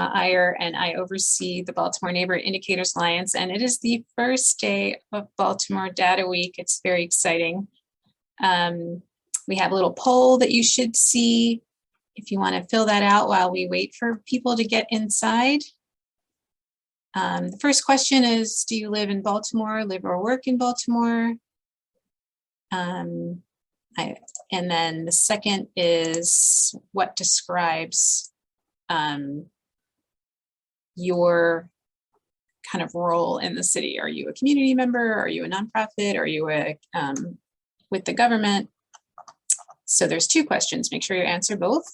Iyer, and I oversee the Baltimore Neighborhood Indicators Alliance, and it is the first day of Baltimore Data Week. It's very exciting. We have a little poll that you should see if you want to fill that out while we wait for people to get inside. The first question is, do you live in Baltimore, live or work in Baltimore? And then the second is, what describes your kind of role in the city? Are you a community member? Are you a nonprofit? Are you with the government? So there's two questions. Make sure you answer both.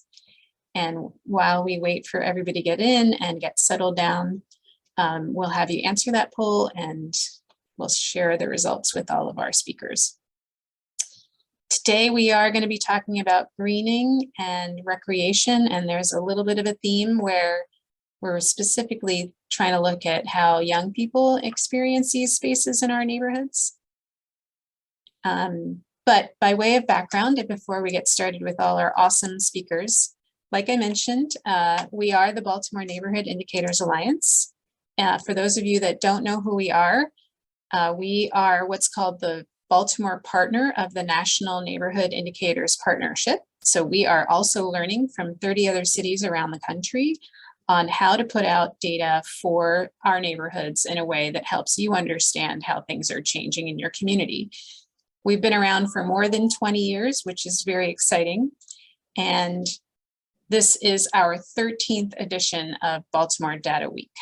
And while we wait for everybody to get in and get settled down, we'll have you answer that poll and we'll share the results with all of our speakers. Today we are going to be talking about greening and recreation, and there's a little bit of a theme where we're specifically trying to look at how young people experience these spaces in our neighborhoods. But by way of background, and before we get started with all our awesome speakers, like I mentioned, we are the Baltimore Neighborhood Indicators Alliance. For those of you that don't know who we are what's called the Baltimore partner of the National Neighborhood Indicators Partnership. So we are also learning from 30 other cities around the country on how to put out data for our neighborhoods in a way that helps you understand how things are changing in your community. We've been around for more than 20 years, which is very exciting. And this is our 13th edition of Baltimore Data Week.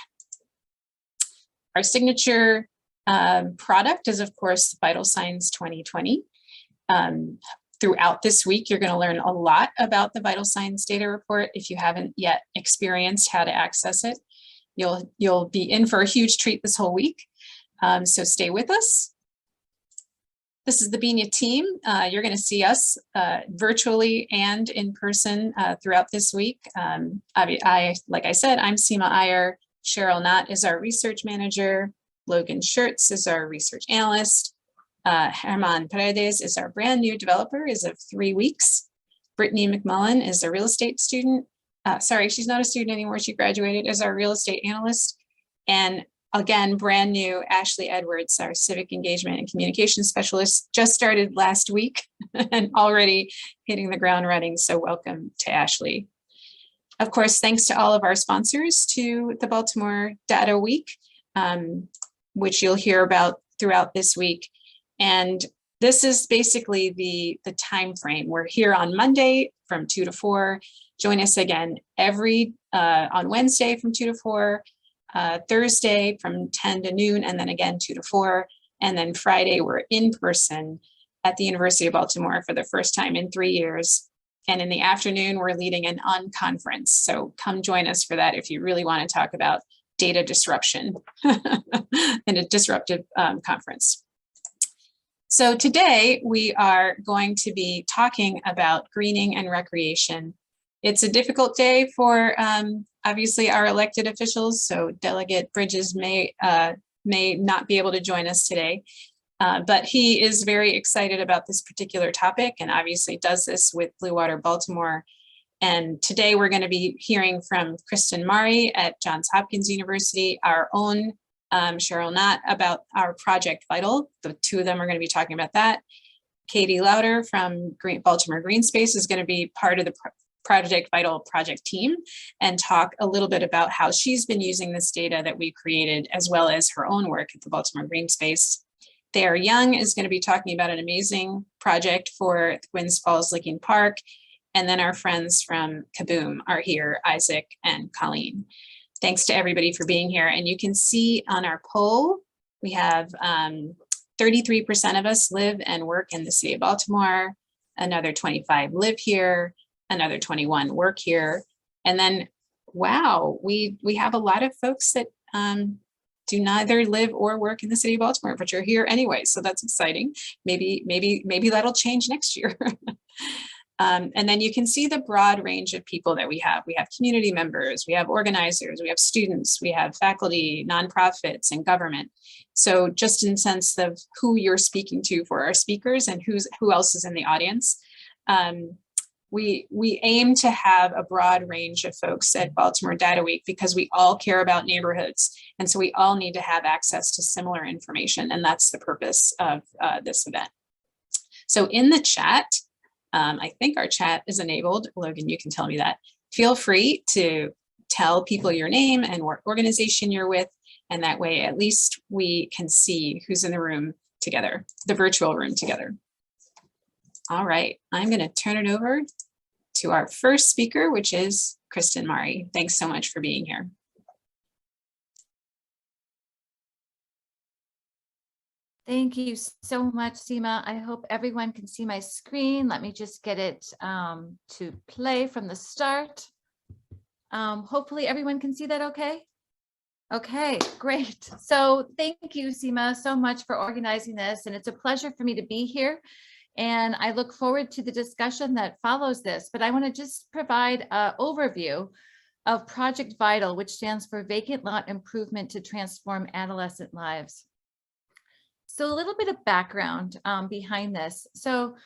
Our signature product is, of course, Vital Signs 2020. Throughout this week, you're going to learn a lot about the Vital Signs data report. If you haven't yet experienced how to access it, you'll be in for a huge treat this whole week. So stay with us. This is the BNIA team. You're going to see us virtually and in person throughout this week. Like I said, I'm Seema Iyer. Cheryl Knott is our research manager. Logan Schertz is our research analyst. Herman Paredes is our brand new developer, is of 3 weeks. Brittany McMullen is a real estate student. Sorry, she's not a student anymore. She graduated as our real estate analyst. And again, brand new, Ashley Edwards, our civic engagement and communication specialist, just started last week and already hitting the ground running. So welcome to Ashley. Of course, thanks to all of our sponsors to the Baltimore Data Week, which you'll hear about throughout this week. And this is basically the time frame. We're here on Monday from 2 to 4. Join us again on Wednesday from 2 to 4, Thursday from 10 to noon, and then again 2 to 4. And then Friday, we're in person at the University of Baltimore for the first time in 3 years. And in the afternoon, we're leading an unconference. So come join us for that if you really want to talk about data disruption in a disruptive conference. So today we are going to be talking about greening and recreation. It's a difficult day for obviously our elected officials. So Delegate Bridges may not be able to join us today. But he is very excited about this particular topic and obviously does this with Blue Water Baltimore. And today we're going to be hearing from Kristen Mari at Johns Hopkins University, our own Cheryl Knott about our Project VITAL. The two of them are going to be talking about that. Katie Lauder from Baltimore Green Space is going to be part of the Project VITAL project team and talk a little bit about how she's been using this data that we created, as well as her own work at the Baltimore Green Space. Thayer Young is going to be talking about an amazing project for Gwynn Falls Leakin Park. And then our friends from KABOOM are here, Isaac and Colleen. Thanks to everybody for being here. And you can see on our poll, we have 33% of us live and work in the city of Baltimore. Another 25 live here. Another 21 work here. And then, wow, we have a lot of folks that do neither live or work in the city of Baltimore, but you're here anyway. So that's exciting. Maybe that'll change next year. And then you can see the broad range of people that we have. We have community members, we have organizers, we have students, we have faculty, nonprofits, and government. So just in sense of who you're speaking to for our speakers and who else is in the audience. we aim to have a broad range of folks at Baltimore Data Week because we all care about neighborhoods. And so we all need to have access to similar information. And that's the purpose of this event. So in the chat, I think our chat is enabled. Logan, you can tell me that. Feel free to tell people your name and what organization you're with. And that way, at least we can see who's in the room together, the virtual room together. All right, I'm going to turn it over to our first speaker, which is Kristen Mari. Thanks so much for being here. Thank you so much, Seema. I hope everyone can see my screen. Let me just get it to play from the start. Hopefully everyone can see that okay? Okay, great. So thank you, Seema, so much for organizing this. And it's a pleasure for me to be here. And I look forward to the discussion that follows this. But I want to just provide an overview of Project VITAL, which stands for Vacant Lot Improvement to Transform Adolescent Lives. So a little bit of background behind this. So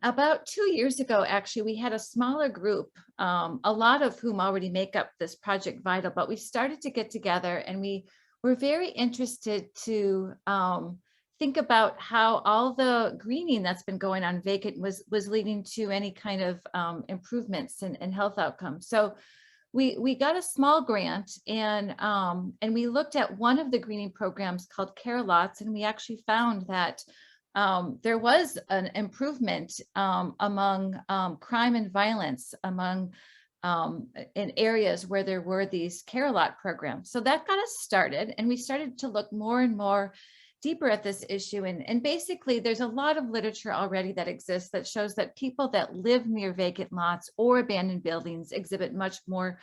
about 2 years ago, actually, we had a smaller group, a lot of whom already make up this Project VITAL, but we started to get together and we were very interested to think about how all the greening that's been going on Vacant was leading to any kind of improvements in health outcomes. So we got a small grant and we looked at one of the greening programs called Care Lots, and we actually found that there was an improvement among crime and violence among in areas where there were these care lot programs. So that got us started, and we started to look more and more deeper at this issue. And basically, there's a lot of literature already that exists that shows that people that live near vacant lots or abandoned buildings exhibit much more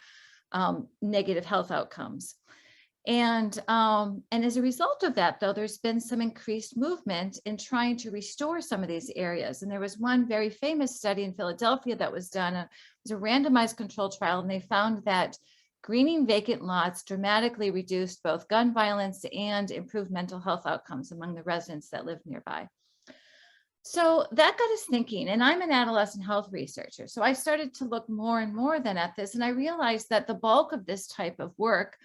negative health outcomes. And as a result of that, though, there's been some increased movement in trying to restore some of these areas. And there was one very famous study in Philadelphia that was done. It was a randomized control trial, and they found that greening vacant lots dramatically reduced both gun violence and improved mental health outcomes among the residents that live nearby. So that got us thinking, and I'm an adolescent health researcher. So I started to look more and more then at this, and I realized that the bulk of this type of work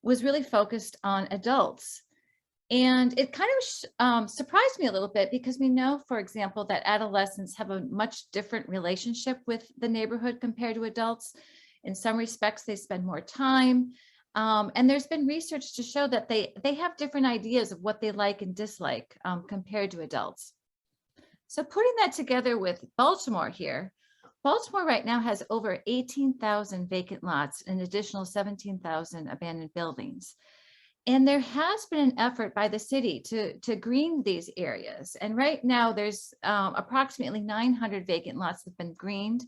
was really focused on adults. And it kind of surprised me a little bit because we know, for example, that adolescents have a much different relationship with the neighborhood compared to adults. In some respects, they spend more time. And there's been research to show that they have different ideas of what they like and dislike compared to adults. So putting that together with Baltimore here, Baltimore right now has over 18,000 vacant lots, an additional 17,000 abandoned buildings. And there has been an effort by the city to green these areas. And right now there's approximately 900 vacant lots that have been greened.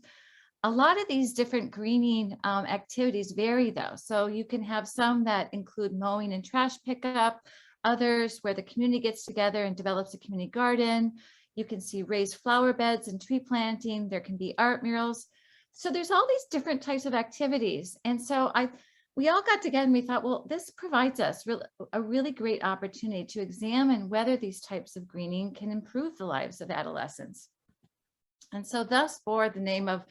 A lot of these different greening activities vary though. So you can have some that include mowing and trash pickup, others where the community gets together and develops a community garden. You can see raised flower beds and tree planting. There can be art murals. So there's all these different types of activities. And so we all got together and we thought, well, this provides us a really great opportunity to examine whether these types of greening can improve the lives of adolescents. And so thus bore the name of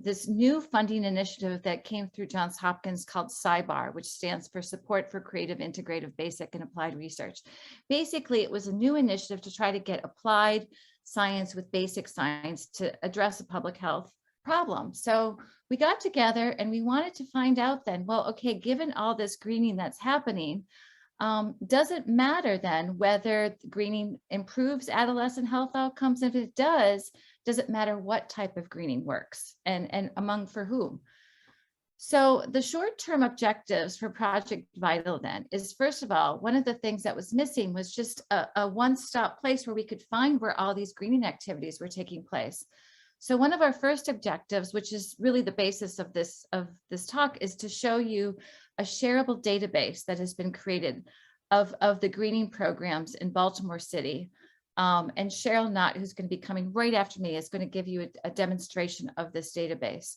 this new funding initiative that came through Johns Hopkins called SCIBAR, which stands for Support for Creative, Integrative, Basic, and Applied Research. Basically, it was a new initiative to try to get applied science with basic science to address a public health problem. So we got together and we wanted to find out then, well, okay, given all this greening that's happening, does it matter then whether greening improves adolescent health outcomes? If it does it matter what type of greening works and among for whom? So the short-term objectives for Project VITAL then is, first of all, one of the things that was missing was just a one-stop place where we could find where all these greening activities were taking place. So one of our first objectives, which is really the basis of this talk, is to show you a shareable database that has been created of the greening programs in Baltimore City. And Cheryl Knott, who's going to be coming right after me, is going to give you a demonstration of this database.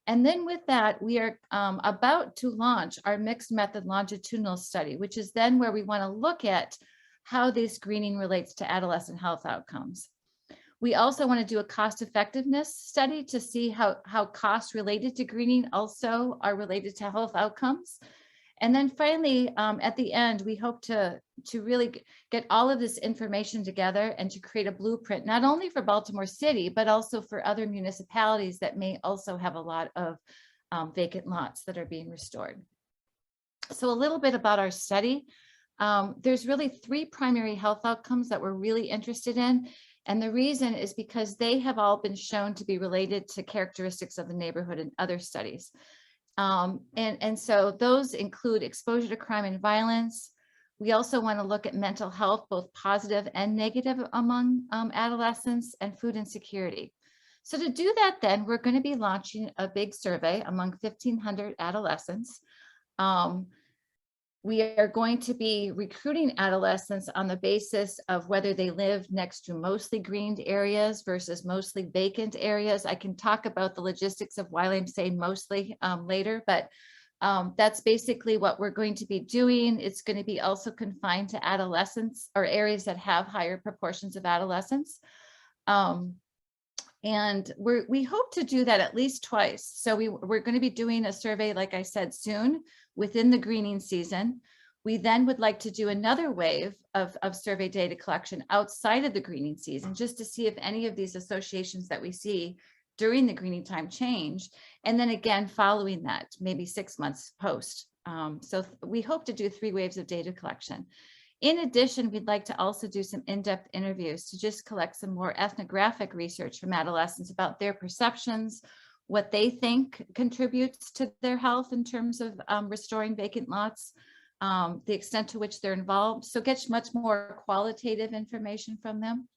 And then with that, we are about to launch our mixed method longitudinal study, which is then where we want to look at how this greening relates to adolescent health outcomes. We also want to do a cost effectiveness study to see how costs related to greening also are related to health outcomes. And then finally, at the end, we hope to really get all of this information together and to create a blueprint, not only for Baltimore City, but also for other municipalities that may also have a lot of vacant lots that are being restored. So a little bit about our study. There's really 3 primary health outcomes that we're really interested in. And the reason is because they have all been shown to be related to characteristics of the neighborhood in other studies. And so those include exposure to crime and violence. We also want to look at mental health, both positive and negative among adolescents, and food insecurity. So to do that, then we're going to be launching a big survey among 1,500 adolescents. We are going to be recruiting adolescents on the basis of whether they live next to mostly greened areas versus mostly vacant areas. I can talk about the logistics of why I'm saying mostly later, but that's basically what we're going to be doing. It's going to be also confined to adolescents or areas that have higher proportions of adolescents. And we hope to do that at least twice. So we're going to be doing a survey, like I said, soon within the greening season. We then would like to do another wave of survey data collection outside of the greening season, just to see if any of these associations that we see during the greening time change. And then again, following that, maybe 6 months post. So we hope to do 3 waves of data collection. In addition, we'd like to also do some in-depth interviews to just collect some more ethnographic research from adolescents about their perceptions, what they think contributes to their health in terms of restoring vacant lots, the extent to which they're involved. So get much more qualitative information from them.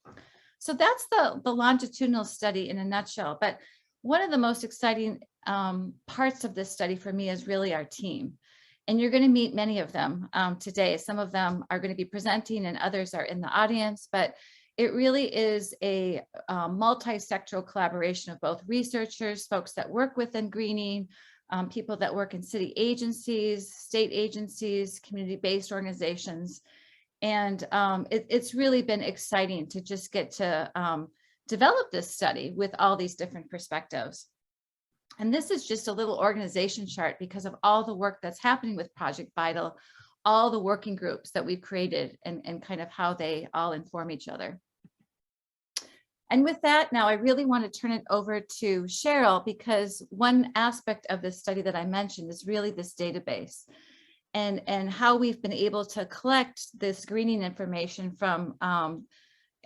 So that's the longitudinal study in a nutshell. But one of the most exciting parts of this study for me is really our team. And you're going to meet many of them today. Some of them are going to be presenting and others are in the audience, but it really is a multi-sectoral collaboration of both researchers, folks that work within greening, people that work in city agencies, state agencies, community-based organizations. And it's really been exciting to just get to develop this study with all these different perspectives. And this is just a little organization chart because of all the work that's happening with Project VITAL, all the working groups that we've created and kind of how they all inform each other. And with that, now I really want to turn it over to Cheryl, because one aspect of this study that I mentioned is really this database and how we've been able to collect this greening information from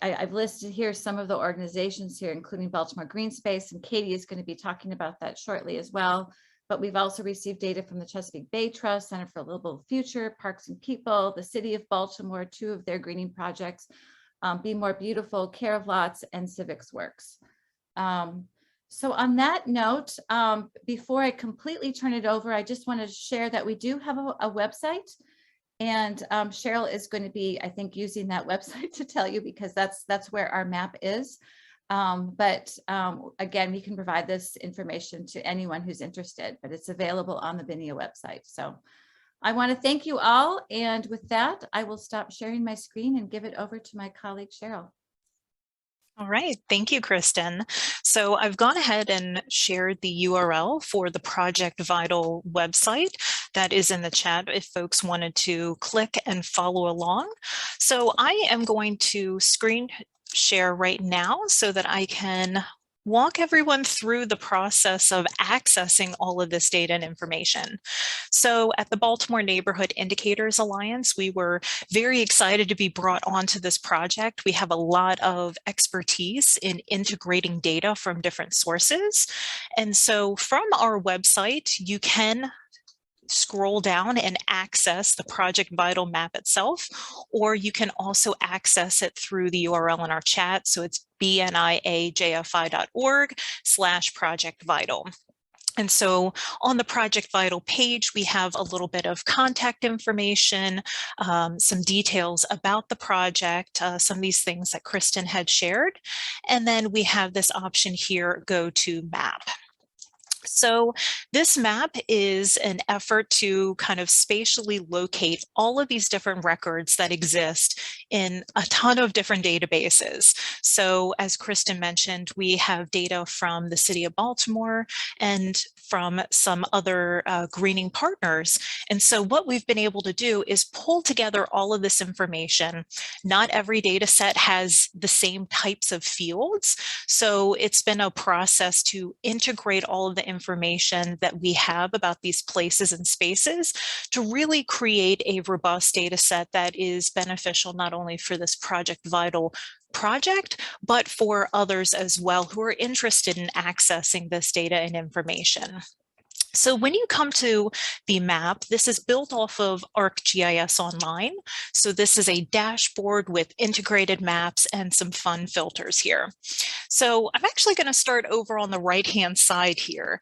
I've listed here some of the organizations here, including Baltimore Green Space, and Katie is going to be talking about that shortly as well. But we've also received data from the Chesapeake Bay Trust, Center for a Livable Future, Parks and People, the City of Baltimore, 2 of their greening projects, Be More Beautiful, Care of Lots, and Civics Works. So on that note, before I completely turn it over, I just want to share that we do have a website. And Cheryl is going to be, I think, using that website to tell you, because that's where our map is. But again, we can provide this information to anyone who's interested, but it's available on the BNIA website. So I want to thank you all. And with that, I will stop sharing my screen and give it over to my colleague, Cheryl. All right, thank you, Kristen. So I've gone ahead and shared the URL for the Project VITAL website that is in the chat if folks wanted to click and follow along. So I am going to screen share right now so that I can walk everyone through the process of accessing all of this data and information. So at the Baltimore Neighborhood Indicators Alliance, we were very excited to be brought onto this project. We have a lot of expertise in integrating data from different sources. And so from our website, you can scroll down and access the Project VITAL map itself, or you can also access it through the URL in our chat. So it's bniajfi.org/Project VITAL. And so on the Project VITAL page, we have a little bit of contact information, some details about the project, some of these things that Kristen had shared. And then we have this option here, go to map. So this map is an effort to kind of spatially locate all of these different records that exist in a ton of different databases. So as Kristen mentioned, we have data from the city of Baltimore and from some other greening partners. And so what we've been able to do is pull together all of this information. Not every data set has the same types of fields. So it's been a process to integrate all of the information that we have about these places and spaces to really create a robust data set that is beneficial not only for this Project VITAL project, but for others as well who are interested in accessing this data and information. So when you come to the map, this is built off of ArcGIS Online. So this is a dashboard with integrated maps and some fun filters here. So I'm actually going to start over on the right-hand side here.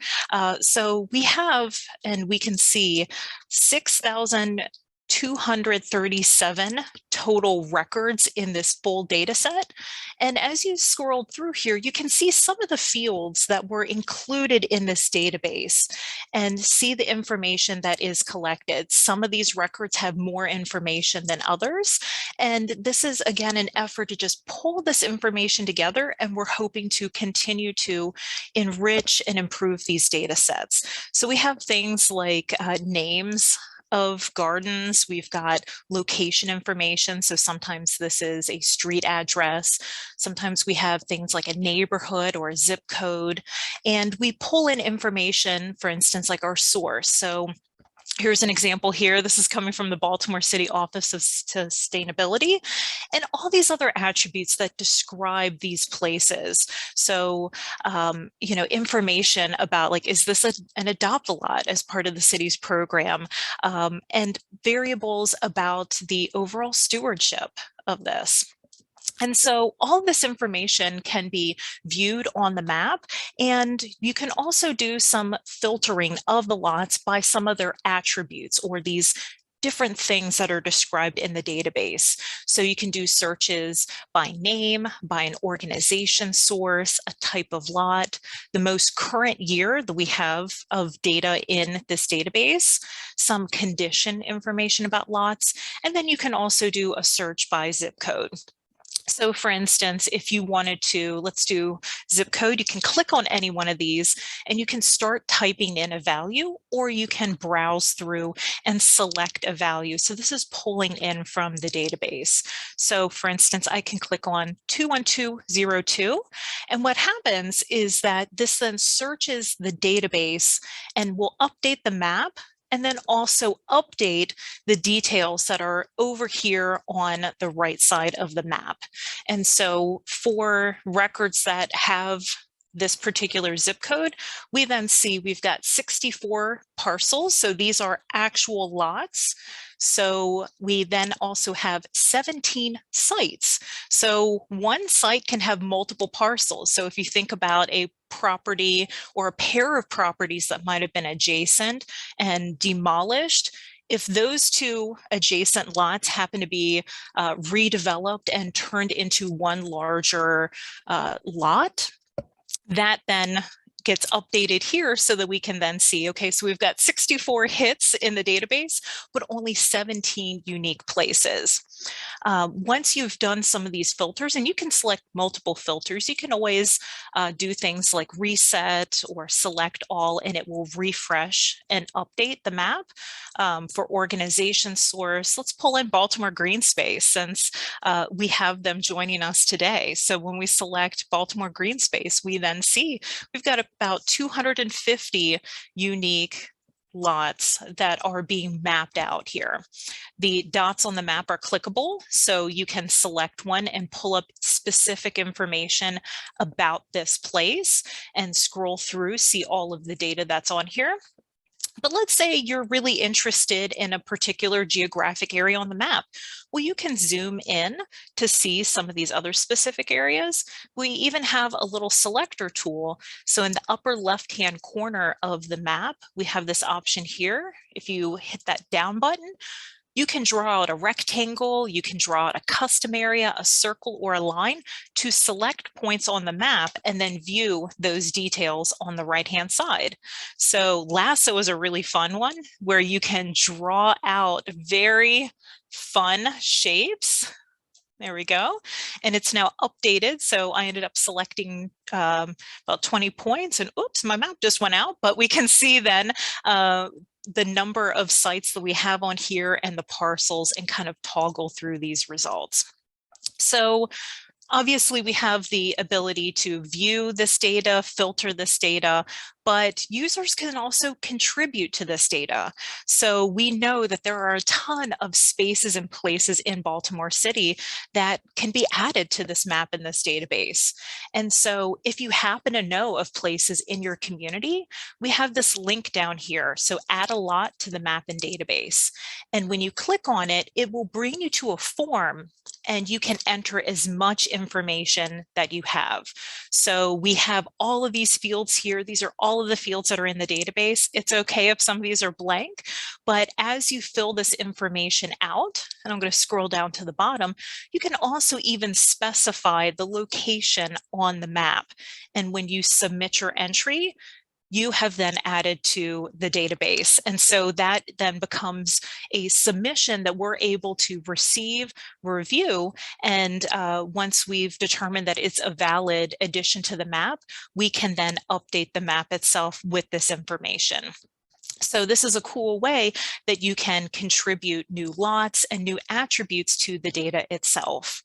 So we have, and we can see 6,237 total records in this full data set. And as you scroll through here, you can see some of the fields that were included in this database and see the information that is collected. Some of these records have more information than others. And this is, again, an effort to just pull this information together, and we're hoping to continue to enrich and improve these data sets. So we have things like names of gardens. We've got location information. So sometimes this is a street address. Sometimes we have things like a neighborhood or a zip code. And we pull in information, for instance, like our source. So here's an example here. This is coming from the Baltimore City Office of Sustainability, and all these other attributes that describe these places. So, you know, information about, like, is this an adopt-a-lot as part of the city's program? And variables about the overall stewardship of this. And so all this information can be viewed on the map, and you can also do some filtering of the lots by some of their attributes or these different things that are described in the database. So you can do searches by name, by an organization source, a type of lot, the most current year that we have of data in this database, some condition information about lots, and then you can also do a search by zip code. So for instance, if you wanted to, let's do zip code, you can click on any one of these and you can start typing in a value, or you can browse through and select a value. So this is pulling in from the database. So for instance, I can click on 21202. And what happens is that this then searches the database and will update the map, and then also update the details that are over here on the right side of the map. And so for records that have this particular zip code, we then see we've got 64 parcels. So these are actual lots. So we then also have 17 sites. So one site can have multiple parcels. So if you think about a property or a pair of properties that might have been adjacent and demolished, if those two adjacent lots happen to be redeveloped and turned into one larger lot, that then gets updated here so that we can then see, okay, so we've got 64 hits in the database, but only 17 unique places. Once you've done some of these filters, and you can select multiple filters, you can always do things like reset or select all, and it will refresh and update the map. For organization source, let's pull in Baltimore Green Space, since we have them joining us today. So when we select Baltimore Green Space, we then see we've got about 250 unique lots that are being mapped out here. The dots on the map are clickable, so you can select one and pull up specific information about this place and scroll through, see all of the data that's on here. But let's say you're really interested in a particular geographic area on the map. Well, you can zoom in to see some of these other specific areas. We even have a little selector tool. So in the upper left-hand corner of the map, we have this option here. If you hit that down button, you can draw out a rectangle, you can draw out a custom area, a circle, or a line to select points on the map and then view those details on the right-hand side. So lasso is a really fun one where you can draw out very fun shapes. There we go. And it's now updated. So I ended up selecting about 20 points and oops, my map just went out, but we can see then the number of sites that we have on here and the parcels and kind of toggle through these results. So obviously we have the ability to view this data, filter this data, but users can also contribute to this data. So we know that there are a ton of spaces and places in Baltimore City that can be added to this map in this database. And so if you happen to know of places in your community, we have this link down here. So add a lot to the map and database. And when you click on it, it will bring you to a form and you can enter as much information that you have. So we have all of these fields here. These are all of the fields that are in the database. It's okay if some of these are blank, but as you fill this information out, and I'm going to scroll down to the bottom, you can also even specify the location on the map. And when you submit your entry, you have then added to the database. And so that then becomes a submission that we're able to receive, review, and once we've determined that it's a valid addition to the map, we can then update the map itself with this information. So this is a cool way that you can contribute new lots and new attributes to the data itself.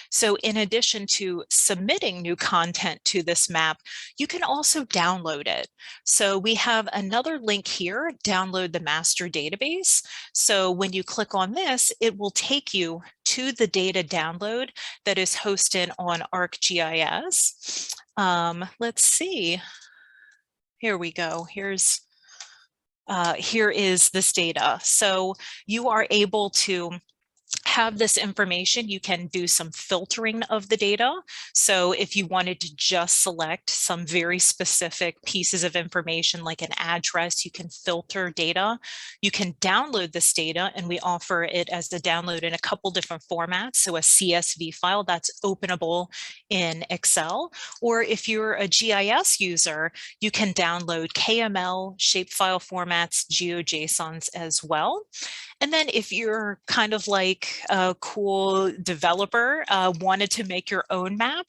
So in addition to submitting new content to this map, you can also download it. So we have another link here, download the master database. So when you click on this, it will take you to the data download that is hosted on ArcGIS. Let's see. Here we go. Here is this data. So you are able to have this information. You can do some filtering of the data. So if you wanted to just select some very specific pieces of information like an address, you can filter data. You can download this data, and we offer it as a download in a couple different formats. So a CSV file that's openable in Excel, or if you're a GIS user, you can download KML, shapefile formats, GeoJSONs as well. And then if you're kind of like a cool developer, wanted to make your own map,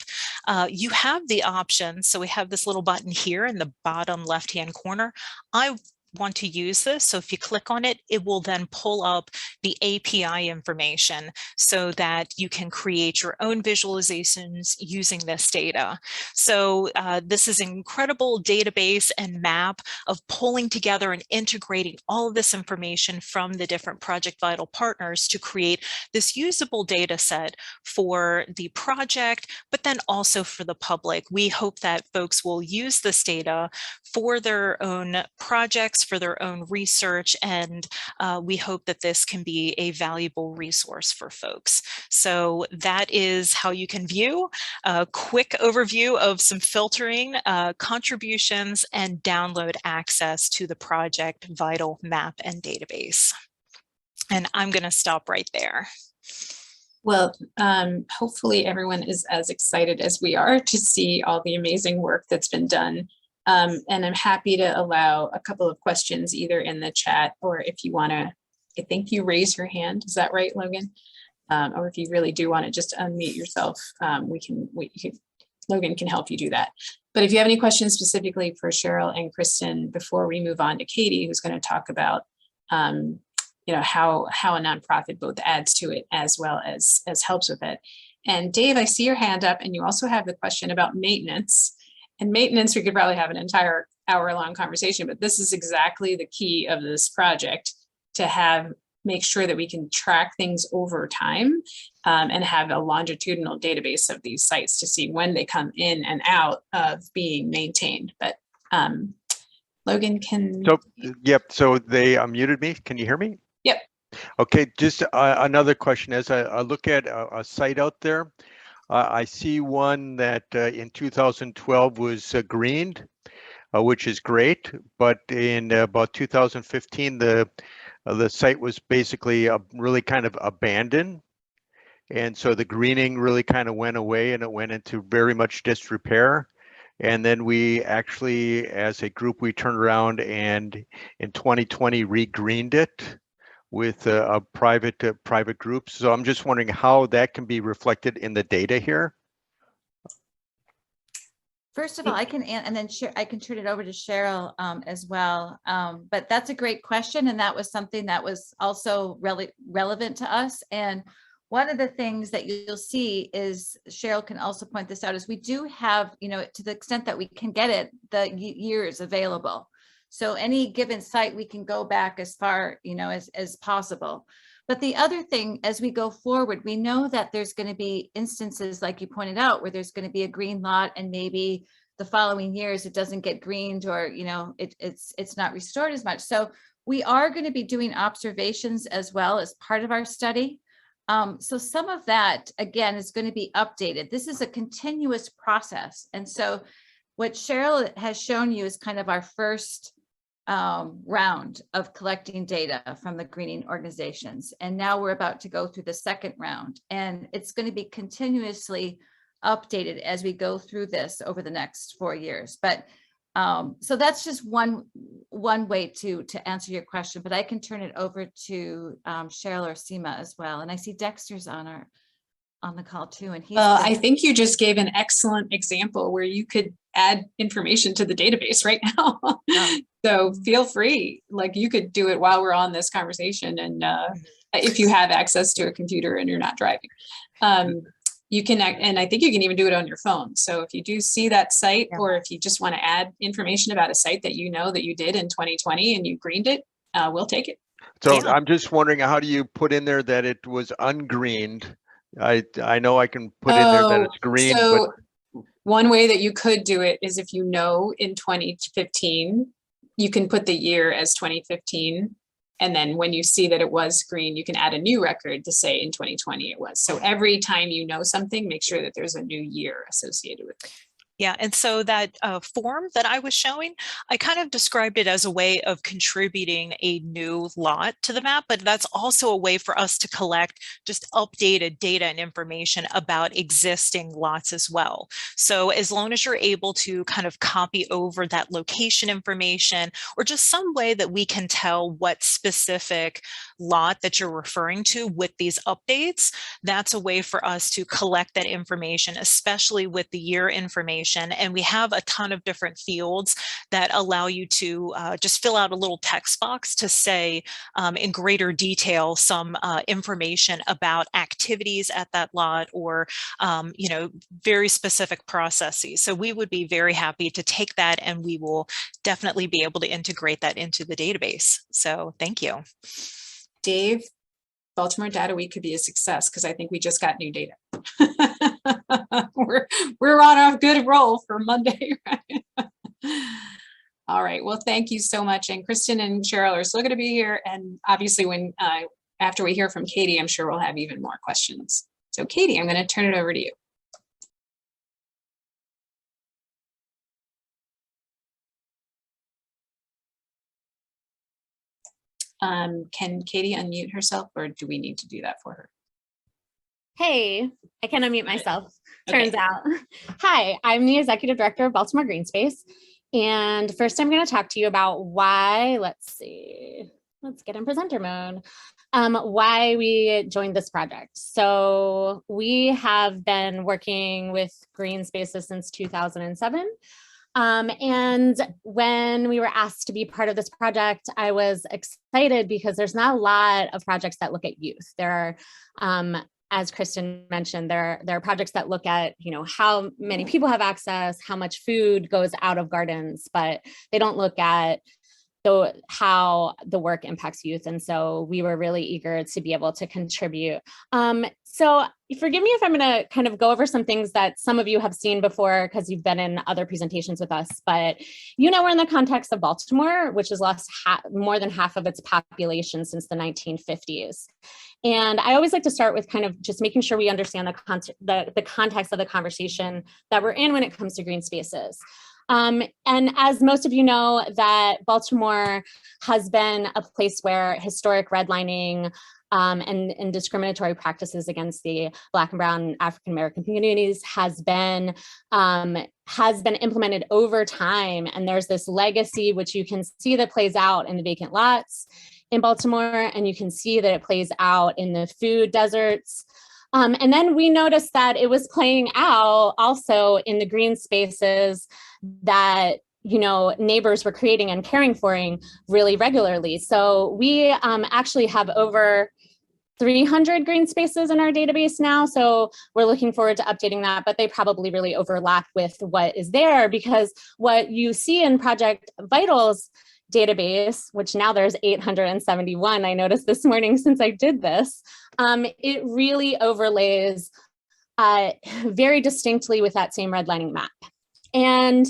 you have the option. So we have this little button here in the bottom left-hand corner. I want to use this. So if you click on it, it will then pull up the API information so that you can create your own visualizations using this data. So this is an incredible database and map of pulling together and integrating all of this information from the different Project Vital partners to create this usable data set for the project, but then also for the public. We hope that folks will use this data for their own projects, for their own research, and we hope that this can be a valuable resource for folks. So that is how you can view a quick overview of some filtering, contributions, and download access to the Project Vital map and database. And I'm going to stop right there. Well, hopefully everyone is as excited as we are to see all the amazing work that's been done. And I'm happy to allow a couple of questions either in the chat, or if you want to, I think you raise your hand. Is that right, Logan? Or if you really do want to just unmute yourself, Logan can help you do that. But if you have any questions specifically for Cheryl and Kristen before we move on to Katie, who's going to talk about how a nonprofit both adds to it as well as helps with it. And Dave, I see your hand up, and you also have the question about maintenance. And maintenance, we could probably have an entire hour-long conversation, but this is exactly the key of this project, to make sure that we can track things over time and have a longitudinal database of these sites to see when they come in and out of being maintained. But Logan can. So, yep. So they unmuted me. Can you hear me? Yep. Okay. Just another question. As I look at a site out there, I see one that in 2012 was greened, which is great. But in about 2015, the the site was basically really kind of abandoned. And so the greening really kind of went away and it went into very much disrepair. And then we actually, as a group, we turned around and in 2020 re-greened it with a private group. So I'm just wondering how that can be reflected in the data here. First of all, I can, and then I can turn it over to Cheryl as well. But that's a great question. And that was something that was also relevant to us. And one of the things that you'll see is, Cheryl can also point this out, is we do have, you know, to the extent that we can get it, the years available. So any given site, we can go back as far, you know, as possible. But the other thing, as we go forward, we know that there's going to be instances, like you pointed out, where there's going to be a green lot and maybe the following years it doesn't get greened, or, you know, it's not restored as much. So we are going to be doing observations as well as part of our study. So some of that, again, is going to be updated. This is a continuous process. And so what Cheryl has shown you is kind of our first round of collecting data from the greening organizations. And now we're about to go through the second round, and it's going to be continuously updated as we go through this over the next 4 years. But so that's just one way to answer your question, but I can turn it over to Cheryl or Seema as well. And I see Dexter's on the call too. And he's I think you just gave an excellent example where you could add information to the database right now. So feel free, like you could do it while we're on this conversation. And if you have access to a computer and you're not driving, you can, and I think you can even do it on your phone. So if you do see that site, or if you just want to add information about a site that you know that you did in 2020 and you greened it, we'll take it. So I'm just wondering, how do you put in there that it was ungreened? I know I can put in there that it's green. So but one way that you could do it is, if you know in 2015, you can put the year as 2015. And then when you see that it was green, you can add a new record to say in 2020 it was. So every time you know something, make sure that there's a new year associated with it. Yeah, and so that form that I was showing, I kind of described it as a way of contributing a new lot to the map, but that's also a way for us to collect just updated data and information about existing lots as well. So as long as you're able to kind of copy over that location information, or just some way that we can tell what specific lot that you're referring to with these updates, that's a way for us to collect that information, especially with the year information. And we have a ton of different fields that allow you to just fill out a little text box to say in greater detail some information about activities at that lot, or you know, very specific processes. So we would be very happy to take that, and we will definitely be able to integrate that into the database. So thank you. Dave, Baltimore Data Week could be a success because I think we just got new data. we're on a good roll for Monday, right? All right. Well, thank you so much. And Kristen and Cheryl are still going to be here. And obviously, when after we hear from Katie, I'm sure we'll have even more questions. So Katie, I'm going to turn it over to you. Can Katie unmute herself, or do we need to do that for her? Hey, I can unmute myself, turns out. Hi, I'm the Executive Director of Baltimore Green Space. And first I'm going to talk to you about why, let's get in presenter mode, why we joined this project. So we have been working with green spaces since 2007. And when we were asked to be part of this project, I was excited because there's not a lot of projects that look at youth. There are, as Kristen mentioned, there are projects that look at, you know, how many people have access, how much food goes out of gardens, but they don't look at how the work impacts youth. And so we were really eager to be able to contribute. So forgive me if I'm going to kind of go over some things that some of you have seen before because you've been in other presentations with us, but you know, we're in the context of Baltimore, which has lost more than half of its population since the 1950s. And I always like to start with kind of just making sure we understand the context of the conversation that we're in when it comes to green spaces. And as most of you know, that Baltimore has been a place where historic redlining and discriminatory practices against the Black and Brown and African American communities has been implemented over time. And there's this legacy, which you can see that plays out in the vacant lots in Baltimore, and you can see that it plays out in the food deserts. And then we noticed that it was playing out also in the green spaces that, you know, neighbors were creating and caring for really regularly. So we actually have over 300 green spaces in our database now. So we're looking forward to updating that, but they probably really overlap with what is there, because what you see in Project Vital's database, which now there's 871, I noticed this morning since I did this, it really overlays very distinctly with that same redlining map. And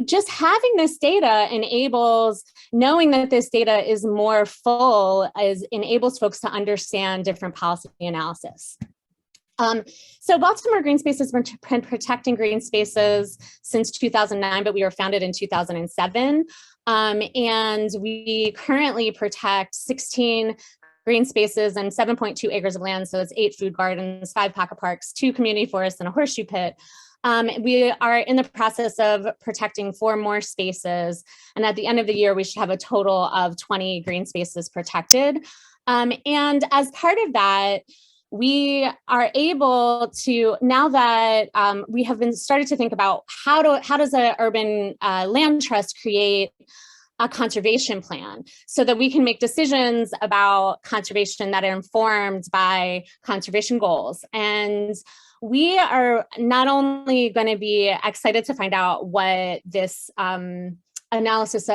just having this data enables, knowing that this data is more full, enables folks to understand different policy analysis. So Baltimore Green Space has been protecting green spaces since 2009, but we were founded in 2007. And we currently protect 16 green spaces and 7.2 acres of land. So it's 8 food gardens, 5 pocket parks, 2 community forests, and a horseshoe pit. We are in the process of protecting 4 more spaces. And at the end of the year, we should have a total of 20 green spaces protected. And as part of that, we are able to, now that we have been started to think about how does an urban land trust create a conservation plan so that we can make decisions about conservation that are informed by conservation goals. And we are not only going to be excited to find out what this analysis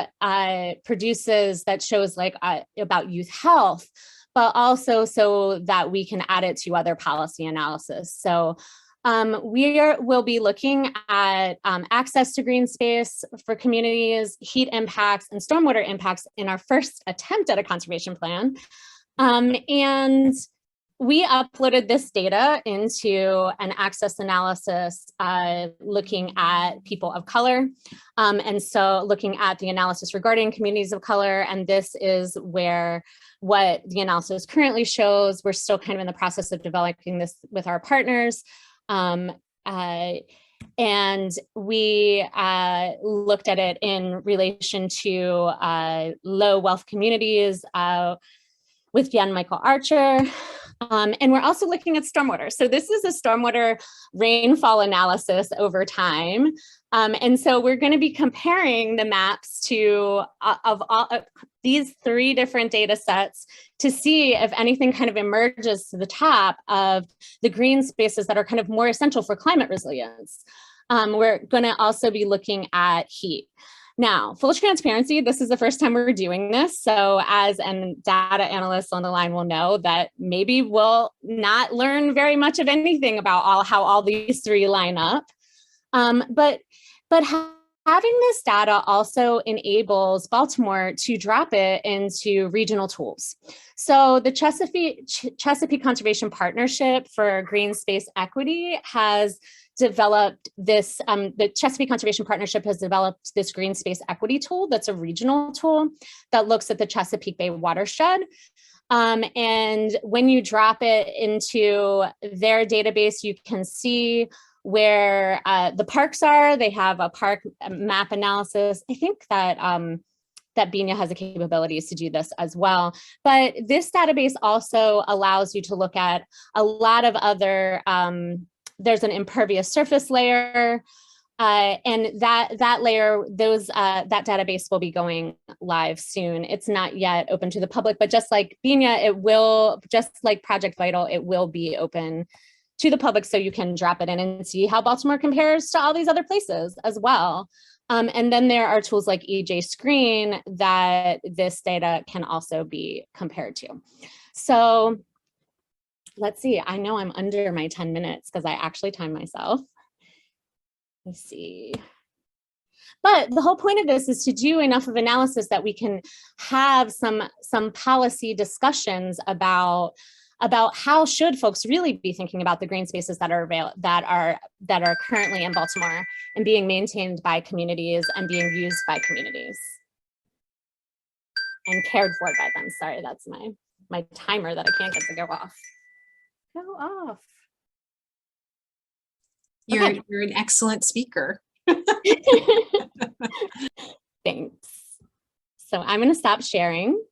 produces that shows like about youth health, but also so that we can add it to other policy analysis. So we'll be looking at access to green space for communities, heat impacts, and stormwater impacts in our first attempt at a conservation plan. And we uploaded this data into an access analysis looking at people of color. And so looking at the analysis regarding communities of color, and this is where what the analysis currently shows. We're still kind of in the process of developing this with our partners. And we looked at it in relation to low wealth communities with Jan Michael Archer. And we're also looking at stormwater. So this is a stormwater rainfall analysis over time. And so we're going to be comparing the maps to of all these 3 different data sets to see if anything kind of emerges to the top of the green spaces that are kind of more essential for climate resilience. We're going to also be looking at heat. Now, full transparency, this is the first time we're doing this. So as a data analyst on the line will know that maybe we'll not learn very much of anything about how all these 3 line up. But having this data also enables Baltimore to drop it into regional tools. So the Chesapeake Conservation Partnership for Green Space Equity has developed this, the Chesapeake Conservation Partnership has developed this green space equity tool that's a regional tool that looks at the Chesapeake Bay watershed. And when you drop it into their database, you can see where the parks are. They have a park map analysis. I think that that BNIA has the capabilities to do this as well. But this database also allows you to look at a lot of other, there's an impervious surface layer, and that layer, that database will be going live soon. It's not yet open to the public, but just like BNIA, it will, just like Project Vital, it will be open to the public so you can drop it in and see how Baltimore compares to all these other places as well. And then there are tools like EJ Screen that this data can also be compared to. So let's see, I know I'm under my 10 minutes because I actually timed myself. Let's see. But the whole point of this is to do enough of analysis that we can have some policy discussions about about how should folks really be thinking about the green spaces that are currently in Baltimore and being maintained by communities and being used by communities and cared for by them. Sorry, that's my timer that I can't get to go off. Go off. You're an excellent speaker. Thanks. So I'm going to stop sharing.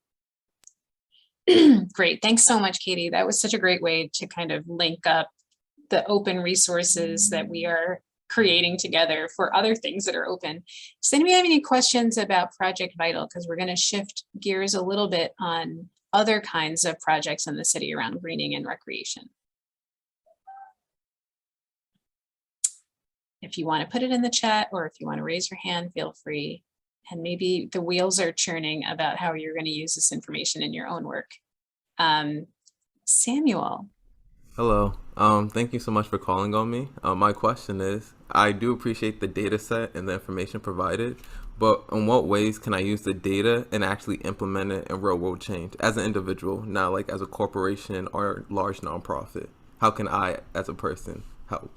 Great. Thanks so much, Katie. That was such a great way to kind of link up the open resources that we are creating together for other things that are open. Does anybody have any questions about Project Vital? Because we're going to shift gears a little bit on other kinds of projects in the city around greening and recreation. If you want to put it in the chat, or if you want to raise your hand, feel free. And maybe the wheels are churning about how you're going to use this information in your own work. Samuel. Hello. Thank you so much for calling on me. My question is, I do appreciate the data set and the information provided, but in what ways can I use the data and actually implement it in real world change as an individual, not like as a corporation or large nonprofit? How can I, as a person, help?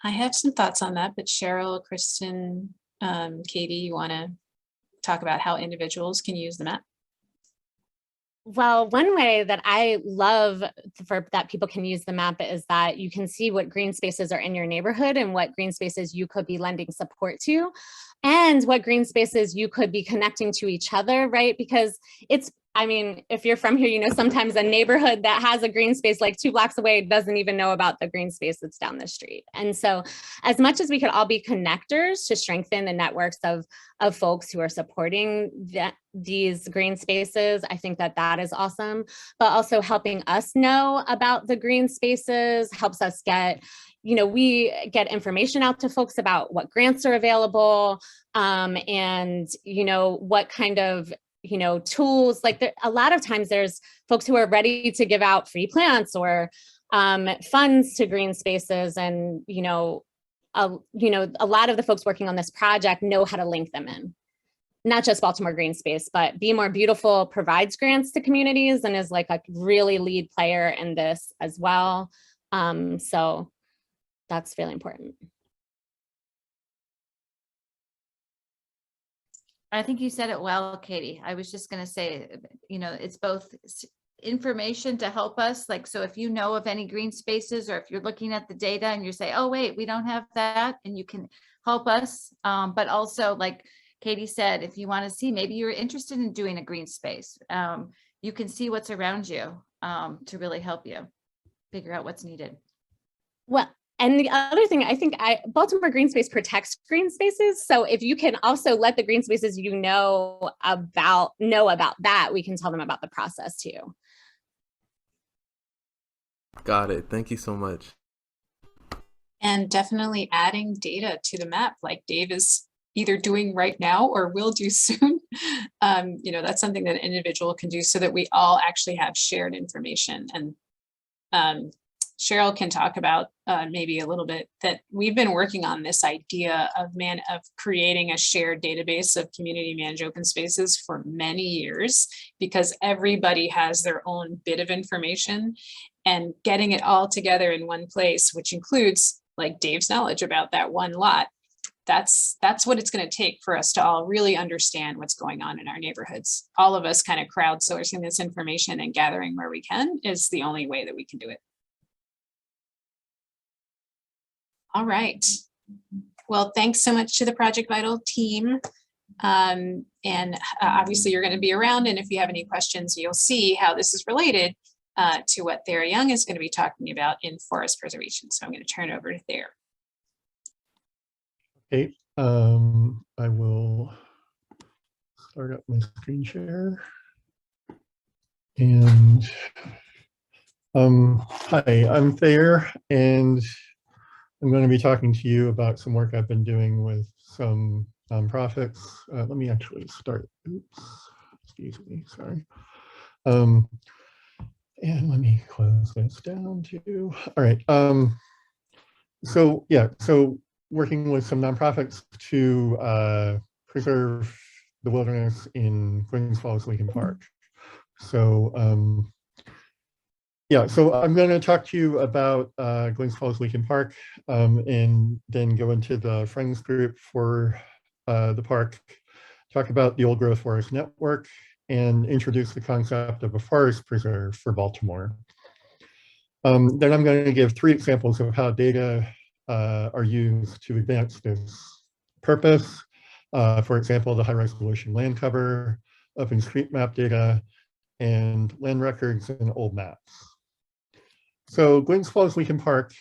I have some thoughts on that, but Cheryl, Kristen, Katie, you want to talk about how individuals can use the map? Well, one way that I love for that people can use the map is that you can see what green spaces are in your neighborhood and what green spaces you could be lending support to, and what green spaces you could be connecting to each other, right? Because I mean, if you're from here, you know, sometimes a neighborhood that has a green space like 2 blocks away doesn't even know about the green space that's down the street. And so as much as we could all be connectors to strengthen the networks of folks who are supporting these green spaces, I think that is awesome. But also helping us know about the green spaces helps us get, you know, we get information out to folks about what grants are available, and, you know, what kind of, you know, tools. Like a lot of times there's folks who are ready to give out free plants or funds to green spaces, and you know, a lot of the folks working on this project know how to link them in. Not just Baltimore Green Space, but Be More Beautiful provides grants to communities and is like a really lead player in this as well. So that's really important. I think you said it well, Katie. I was just going to say, you know, it's both information to help us. Like, so if you know of any green spaces, or if you're looking at the data and you say, oh, wait, we don't have that, and you can help us. But also, like Katie said, if you want to see, maybe you're interested in doing a green space, you can see what's around you to really help you figure out what's needed. Well, and the other thing, I think Baltimore Green Space protects green spaces. So if you can also let the green spaces you know about that, we can tell them about the process too. Got it. Thank you so much. And definitely adding data to the map, like Dave is either doing right now or will do soon. You know, that's something that an individual can do so that we all actually have shared information. And Cheryl can talk about maybe a little bit that we've been working on this idea of creating a shared database of community managed open spaces for many years, because everybody has their own bit of information, and getting it all together in one place, which includes like Dave's knowledge about that one lot. That's what it's going to take for us to all really understand what's going on in our neighborhoods. All of us kind of crowdsourcing this information and gathering where we can is the only way that we can do it. All right. Well, thanks so much to the Project Vital team. And obviously you're going to be around, and if you have any questions, you'll see how this is related to what Thayer Young is going to be talking about in forest preservation. So I'm going to turn it over to Thayer. Okay, I will start up my screen share. And hi, I'm Thayer, and I'm going to be talking to you about some work I've been doing with some nonprofits. Let me actually start. Oops, excuse me, sorry. And let me close this down too. All right. So working with some nonprofits to preserve the wilderness in Gwynn Leakin Park. So yeah, so I'm going to talk to you about Gwynn Leakin Park and then go into the Friends group for the park, talk about the Old Growth Forest Network, and introduce the concept of a forest preserve for Baltimore. Then I'm going to give 3 examples of how data are used to advance this purpose. For example, the high resolution land cover, OpenStreetMap data, and land records and old maps. So Gwynn Leakin Park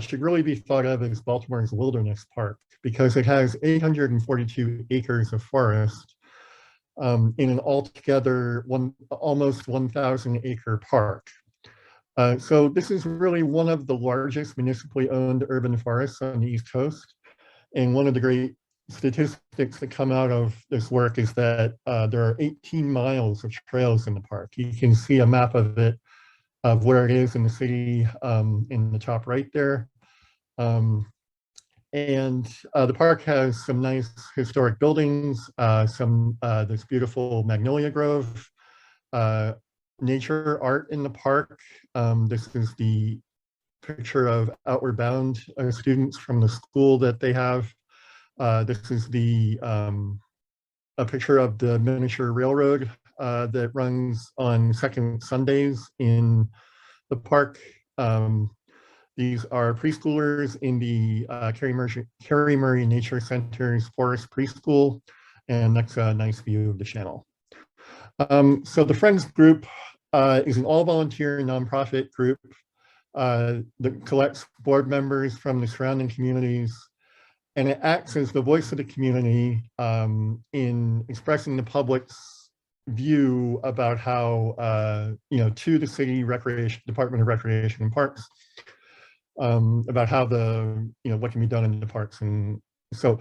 should really be thought of as Baltimore's wilderness park because it has 842 acres of forest in an altogether almost 1,000 acre park. So this is really one of the largest municipally owned urban forests on the East Coast. And one of the great statistics that come out of this work is that there are 18 miles of trails in the park. You can see a map of it, of where it is in the city in the top right there. And the park has some nice historic buildings, this beautiful magnolia grove, nature art in the park. This is the picture of Outward Bound students from the school that they have. This is a picture of the miniature railroad that runs on second Sundays in the park. These are preschoolers in the Carrie Murray Nature Center's Forest Preschool, and that's a nice view of the channel. So the Friends group is an all-volunteer nonprofit group that collects board members from the surrounding communities, and it acts as the voice of the community in expressing the public's view about how, to the city Department of Recreation and Parks, about how what can be done in the parks. And so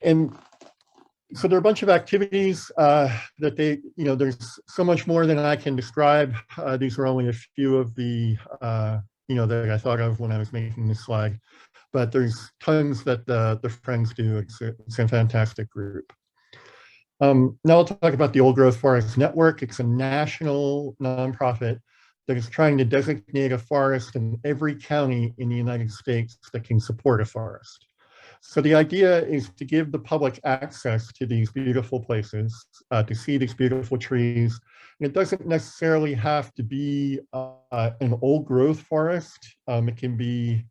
there are a bunch of activities that there's so much more than I can describe. These are only a few of the, that I thought of when I was making this slide, but there's tons that the Friends do. It's a fantastic group. Now I'll talk about the Old Growth Forest Network. It's a national nonprofit that is trying to designate a forest in every county in the United States that can support a forest. So the idea is to give the public access to these beautiful places, to see these beautiful trees. And it doesn't necessarily have to be an old growth forest. It can be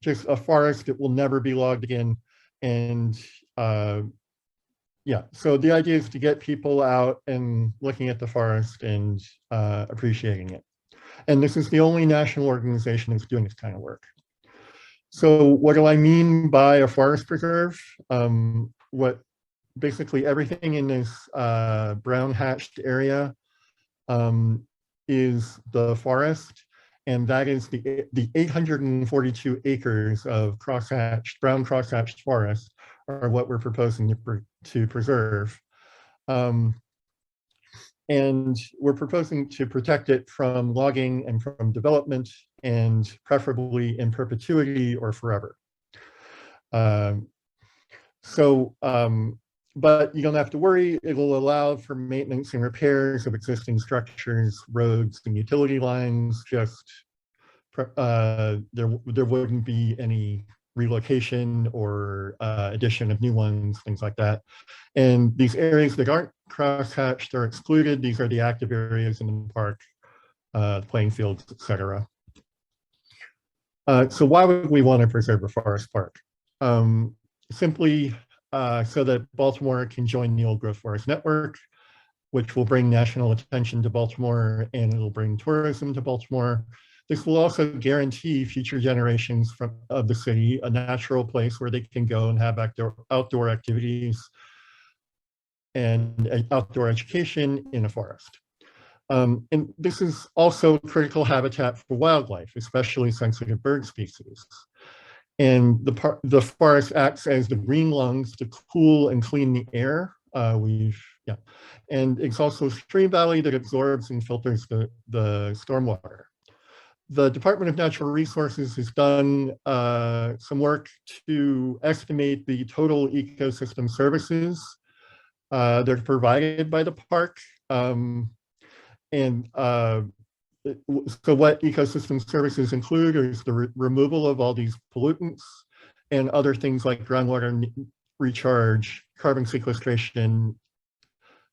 just a forest that will never be logged again. And so the idea is to get people out and looking at the forest and appreciating it. And this is the only national organization that's doing this kind of work. So what do I mean by a forest preserve? Basically everything in this brown hatched area is the forest, and that is the 842 acres of brown crosshatched forest are what we're proposing to preserve. And we're proposing to protect it from logging and from development, and preferably in perpetuity or forever. But you don't have to worry. It will allow for maintenance and repairs of existing structures, roads, and utility lines. Just there wouldn't be any relocation or addition of new ones, things like that. And these areas that aren't crosshatched are excluded. These are the active areas in the park, the playing fields, etc. So why would we want to preserve a forest park? Simply so that Baltimore can join the Old Growth Forest Network, which will bring national attention to Baltimore, and it'll bring tourism to Baltimore. This will also guarantee future generations of the city a natural place where they can go and have outdoor activities and outdoor education in a forest. And this is also critical habitat for wildlife, especially sensitive bird species. And the forest acts as the green lungs to cool and clean the air. And it's also a stream valley that absorbs and filters the stormwater. The Department of Natural Resources has done some work to estimate the total ecosystem services They're provided by the park. So what ecosystem services include is the removal of all these pollutants and other things like groundwater recharge, carbon sequestration,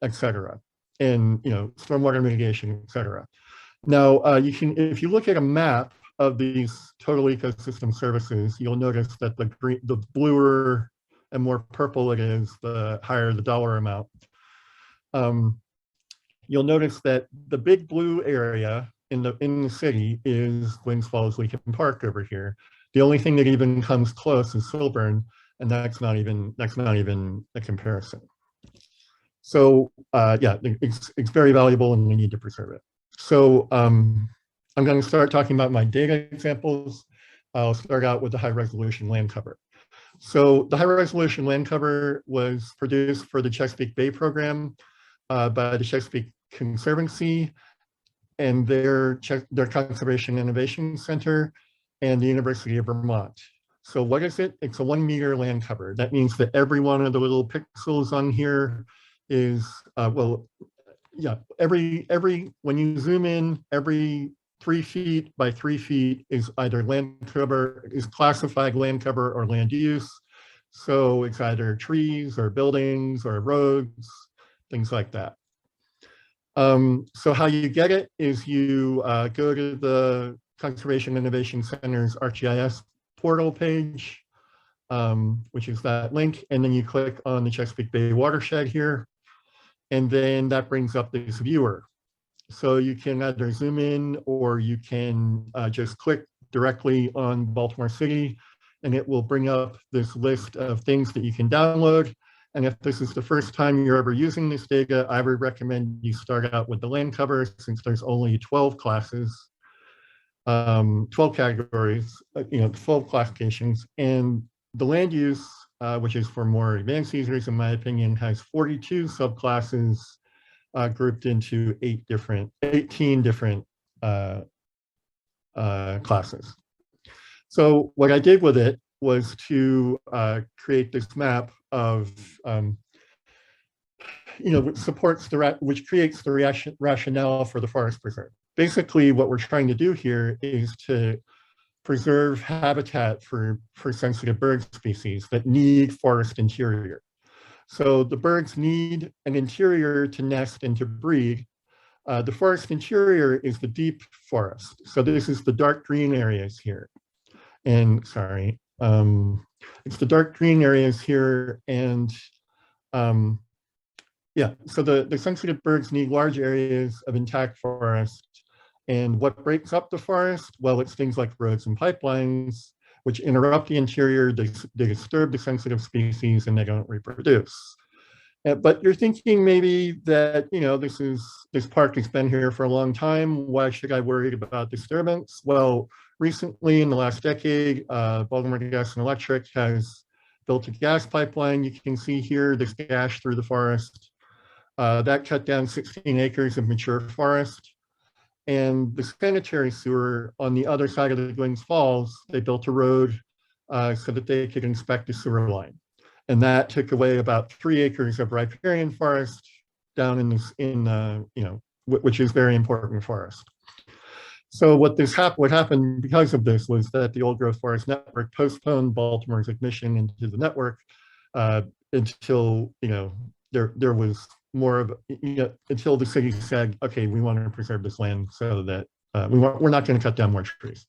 et cetera, and stormwater mitigation, et cetera. Now, you can, if you look at a map of these total ecosystem services, you'll notice that the bluer and more purple it is, the higher the dollar amount. You'll notice that the big blue area in the city is Gwynn Falls Leakin Park over here. The only thing that even comes close is Silburn, and that's not even a comparison. So yeah, it's very valuable, and we need to preserve it. So I'm going to start talking about my data examples. I'll start out with the high resolution land cover. So the high resolution land cover was produced for the Chesapeake Bay program by the Chesapeake Conservancy and their Conservation Innovation Center and the University of Vermont. So what is it? It's a 1 meter land cover. That means that every one of the little pixels on here is, well, yeah, when you zoom in, every 3 feet by 3 feet is either land cover, is classified land cover or land use. So it's either trees or buildings or roads, things like that. So how you get it is you go to the Conservation Innovation Center's ArcGIS portal page, which is that link, and then you click on the Chesapeake Bay watershed here, and then that brings up this viewer. So you can either zoom in or you can just click directly on Baltimore City, and it will bring up this list of things that you can download. And if this is the first time you're ever using this data, I would recommend you start out with the land cover, since there's only 12 classes, 12 categories, 12 classifications. And the land use, which is for more advanced users, in my opinion, has 42 subclasses grouped into 18 different classes. So what I did with it was to create this map of, which creates the rationale for the forest preserve. Basically, what we're trying to do here is to preserve habitat for sensitive bird species that need forest interior. So the birds need an interior to nest and to breed. The forest interior is the deep forest. So this is the dark green areas here. And sorry, it's the dark green areas here. And yeah, so the sensitive birds need large areas of intact forest. And what breaks up the forest? Well, it's things like roads and pipelines, which interrupt the interior, they disturb the sensitive species, and they don't reproduce. But you're thinking maybe that, this park has been here for a long time. Why should I worry about disturbance? Well, recently in the last decade, Baltimore Gas and Electric has built a gas pipeline. You can see here this gash through the forest. That cut down 16 acres of mature forest. And the sanitary sewer on the other side of the Gwynn Falls, they built a road so that they could inspect the sewer line. And that took away about 3 acres of riparian forest down in this, which is very important forest. So what happened because of this was that the Old Growth Forest Network postponed Baltimore's admission into the network until, there was more of, until the city said, okay, we want to preserve this land so that we're not going to cut down more trees.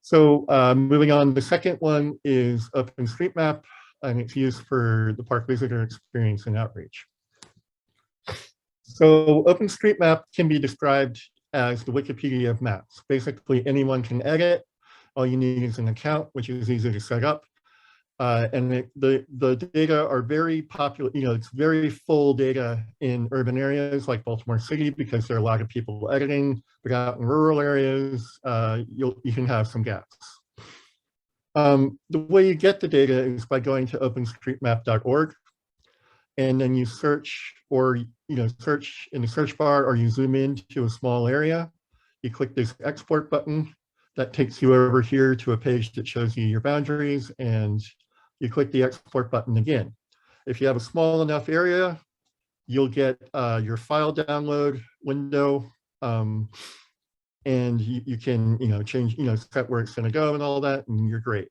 So moving on, the second one is OpenStreetMap, and it's used for the park visitor experience and outreach. So OpenStreetMap can be described as the Wikipedia of maps. Basically, anyone can edit. All you need is an account, which is easy to set up. And the data are very popular, it's very full data in urban areas like Baltimore City because there are a lot of people editing, but out in rural areas, you can have some gaps. The way you get the data is by going to openstreetmap.org, and then you search, or search in the search bar, or you zoom into a small area. You click this export button. That takes you over here to a page that shows you your boundaries, and you click the export button again. if you have a small enough area, you'll get your file download window, and you can change, set where it's going to go and all that, and you're great.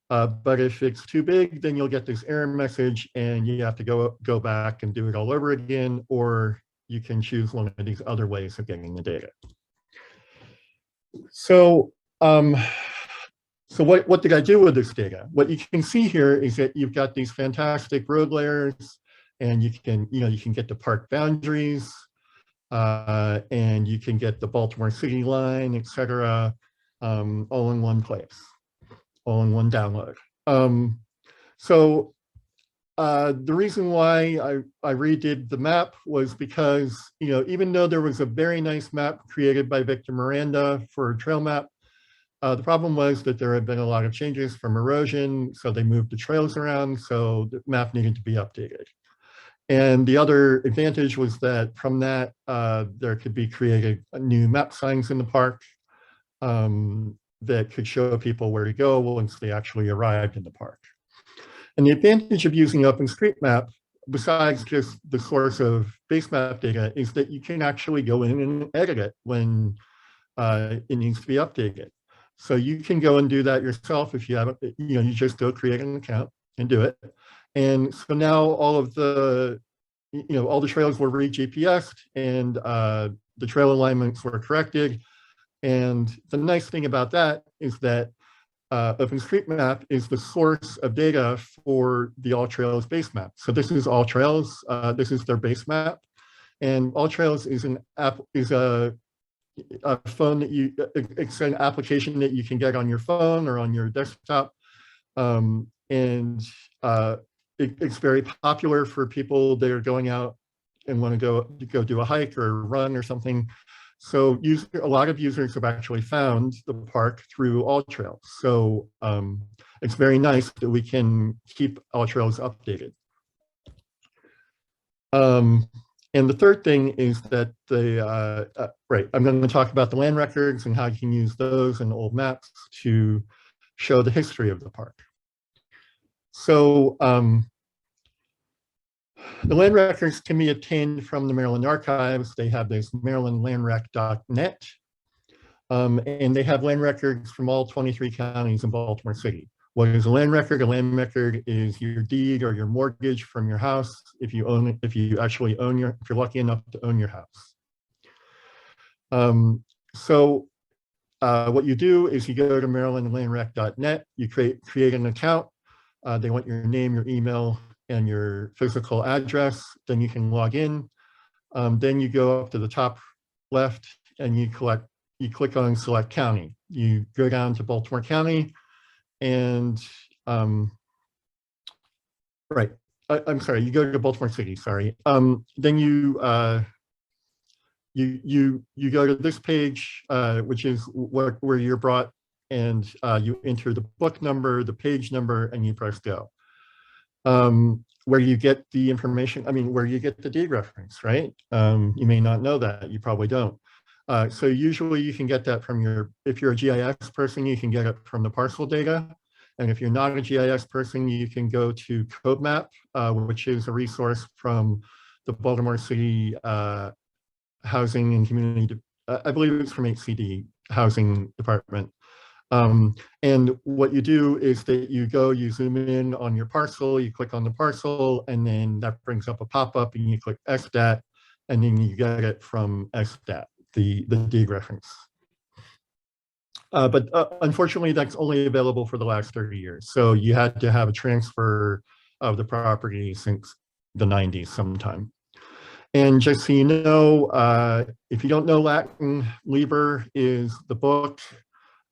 But if it's too big, then you'll get this error message, and you have to go back and do it all over again, or you can choose one of these other ways of getting the data. So, so what did I do with this data? What you can see here is that you've got these fantastic road layers, and you can get the park boundaries, and you can get the Baltimore City line, etc., all in one place, all in one download. So the reason why I redid the map was because, even though there was a very nice map created by Victor Miranda for a trail map, the problem was that there had been a lot of changes from erosion, so they moved the trails around, so the map needed to be updated. And the other advantage was that from that, there could be created new map signs in the park that could show people where to go once they actually arrived in the park. And the advantage of using OpenStreetMap, besides just the source of base map data, is that you can actually go in and edit it when it needs to be updated. So you can go and do that yourself if you haven't, you just go create an account and do it. And so now all of the, all the trails were re-GPSed, and the trail alignments were corrected. And the nice thing about that is that OpenStreetMap is the source of data for the All Trails base map. So this is All Trails. This is their base map, and All Trails is an app, is a phone that it's an application that you can get on your phone or on your desktop, and it's very popular for people that are going out and want to go do a hike or run or something. So a lot of users have actually found the park through All Trails. So it's very nice that we can keep All Trails updated. And the third thing is that I'm going to talk about the land records and how you can use those and old maps to show the history of the park. So the land records can be obtained from the Maryland archives. They have this marylandlandrec.net, and they have land records from all 23 counties in Baltimore City. What is a land record? A land record is your deed or your mortgage from your house if you own it, if you actually own if you're lucky enough to own your house. What you do is you go to marylandlandrec.net, you create an account. They want your name, your email, and your physical address. Then you can log in. Then you go up to the top left and you click on select county. You go down to Baltimore County, and I'm sorry, you go to Baltimore City, sorry. Then you go to this page, which is where you're brought, and you enter the book number, the page number, and you press go. Where you get the information, where you get the deed reference, right? You may not know that, you probably don't. So usually you can get that from if you're a GIS person, you can get it from the parcel data. And if you're not a GIS person, you can go to CodeMap, which is a resource from the Baltimore City Housing and Community, I believe it's from HCD Housing Department. And what you do is that you zoom in on your parcel, you click on the parcel, and then that brings up a pop-up, and you click SDAT, and then you get it from SDAT, the deed reference. But unfortunately, that's only available for the last 30 years. So you had to have a transfer of the property since the 90s sometime. And just so you know, if you don't know Latin, Liber is the book.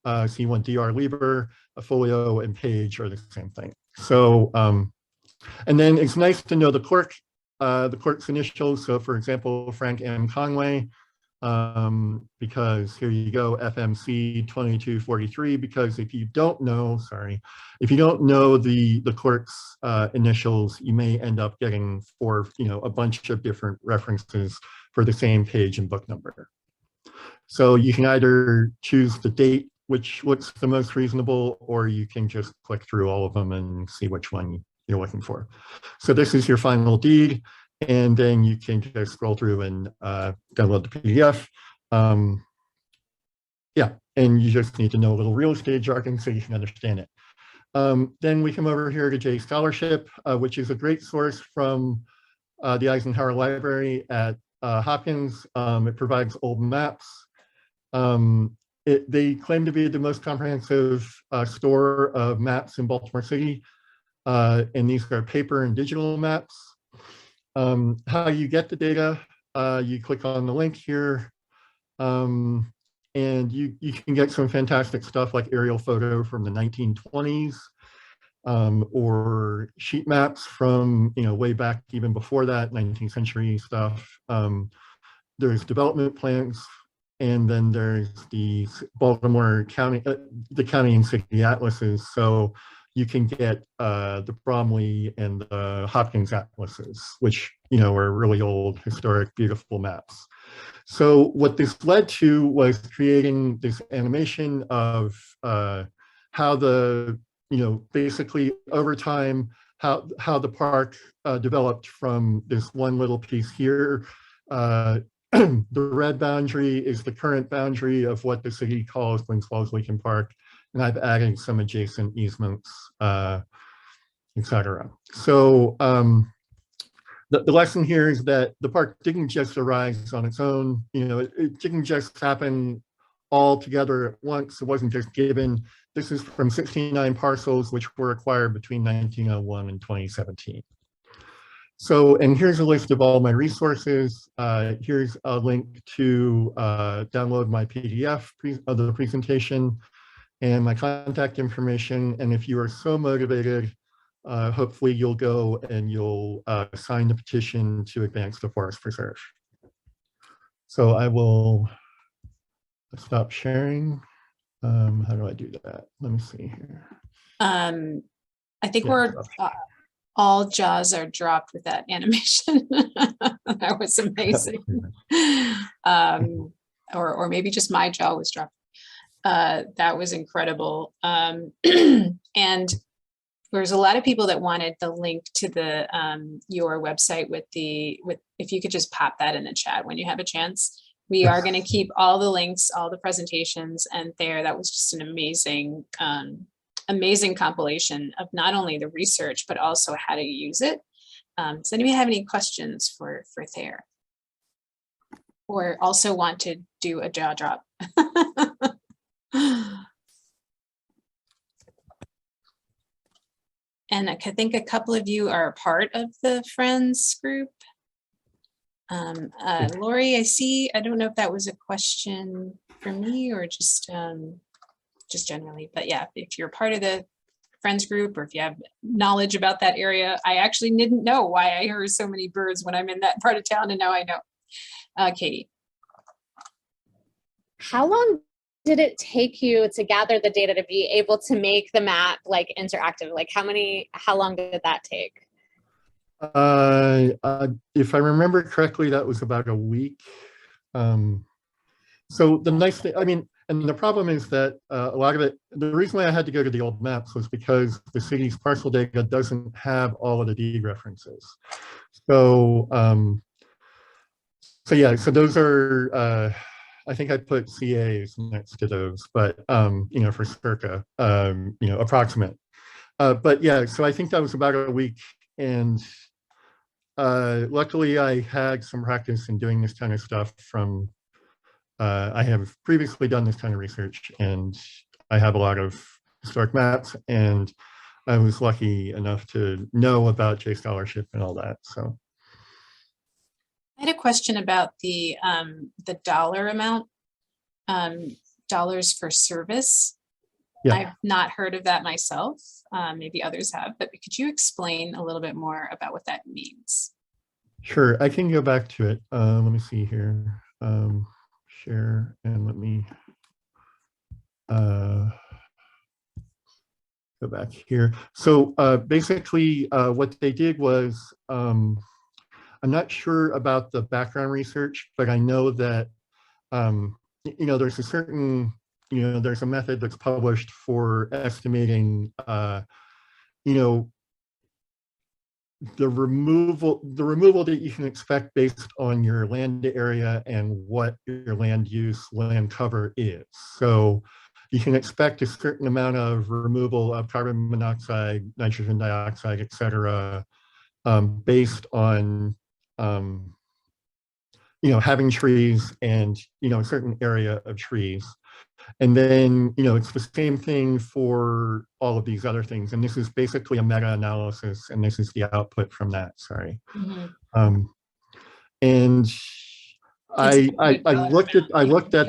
So you want DR Liber, a folio, and page are the same thing. So, and then it's nice to know the clerk's initials. So for example, Frank M. Conway, because here you go, FMC 2243, because if you don't know, if you don't know the clerk's initials, you may end up getting a bunch of different references for the same page and book number. So you can either choose the date, which looks the most reasonable, or you can just click through all of them and see which one you're looking for. So this is your final deed, and then you can just scroll through and download the PDF. Yeah, and you just need to know a little real estate jargon so you can understand it. Then we come over here to J Scholarship, which is a great source from the Eisenhower Library at Hopkins. It provides old maps. They claim to be the most comprehensive store of maps in Baltimore City, and these are paper and digital maps. How you get the data, you click on the link here, and you can get some fantastic stuff like aerial photo from the 1920s, or sheet maps from way back even before that, 19th century stuff. There's development plans, and then there's the Baltimore County, the county and city atlases. So you can get the Bromley and the Hopkins atlases, which are really old, historic, beautiful maps. So what this led to was creating this animation of how the, basically over time, how the park developed from this one little piece here. The red boundary is the current boundary of what the city calls Gwynn Leakin Park, and I've added some adjacent easements, etc. So the lesson here is that the park didn't just arise on its own. It didn't just happen all together at once. It wasn't just given. This is from 69 parcels, which were acquired between 1901 and 2017. So, and here's a list of all my resources. Here's a link to download my PDF of the presentation and my contact information. And if you are so motivated, hopefully you'll go and you'll sign the petition to advance the forest preserve. So I will stop sharing. How do I do that? Let me see here. I think we're all jaws are dropped with that animation. That was amazing. Or maybe just my jaw was dropped. That was incredible. And there's a lot of people that wanted the link to the your website with if you could just pop that in the chat when you have a chance. We are going to keep all the links, all the presentations, and that was just an amazing amazing compilation of not only the research, but also how to use it. Does anybody have any questions for Thayer? Or also want to do a jaw drop? And I think a couple of you are a part of the Friends group. Lori, I see, I don't know if that was a question for me or just generally, but yeah, if you're part of the Friends group or if you have knowledge about that area, I actually didn't know why I heard so many birds when I'm in that part of town, and now I know. Katie. How long did it take you to gather the data to be able to make the map like interactive? Like how long did that take? If I remember correctly, that was about a week. So the nice thing, I mean, and the problem is that a lot of it, the reason why I had to go to the old maps was because the city's parcel data doesn't have all of the deed references. So, so yeah, so those are, I think I put CAs next to those, but, for circa, approximate. But yeah, so I think that was about a week. And luckily I had some practice in doing this kind of stuff from, I have previously done this kind of research, and I have a lot of historic maps, and I was lucky enough to know about J Scholarship and all that. So I had a question about the dollar amount, dollars for service. Yeah. I've not heard of that myself. Maybe others have, but could you explain a little bit more about what that means? Sure, I can go back to it. Let me see here. Share, and let me go back here. So basically what they did was, I'm not sure about the background research, but I know that, there's a certain, there's a method that's published for estimating, the removal that you can expect based on your land area and what your land use, land cover is. So you can expect a certain amount of removal of carbon monoxide, nitrogen dioxide, et cetera, based on, having trees and, a certain area of trees. And then, it's the same thing for all of these other things. And this is basically a meta-analysis, and this is the output from that, sorry. And I looked at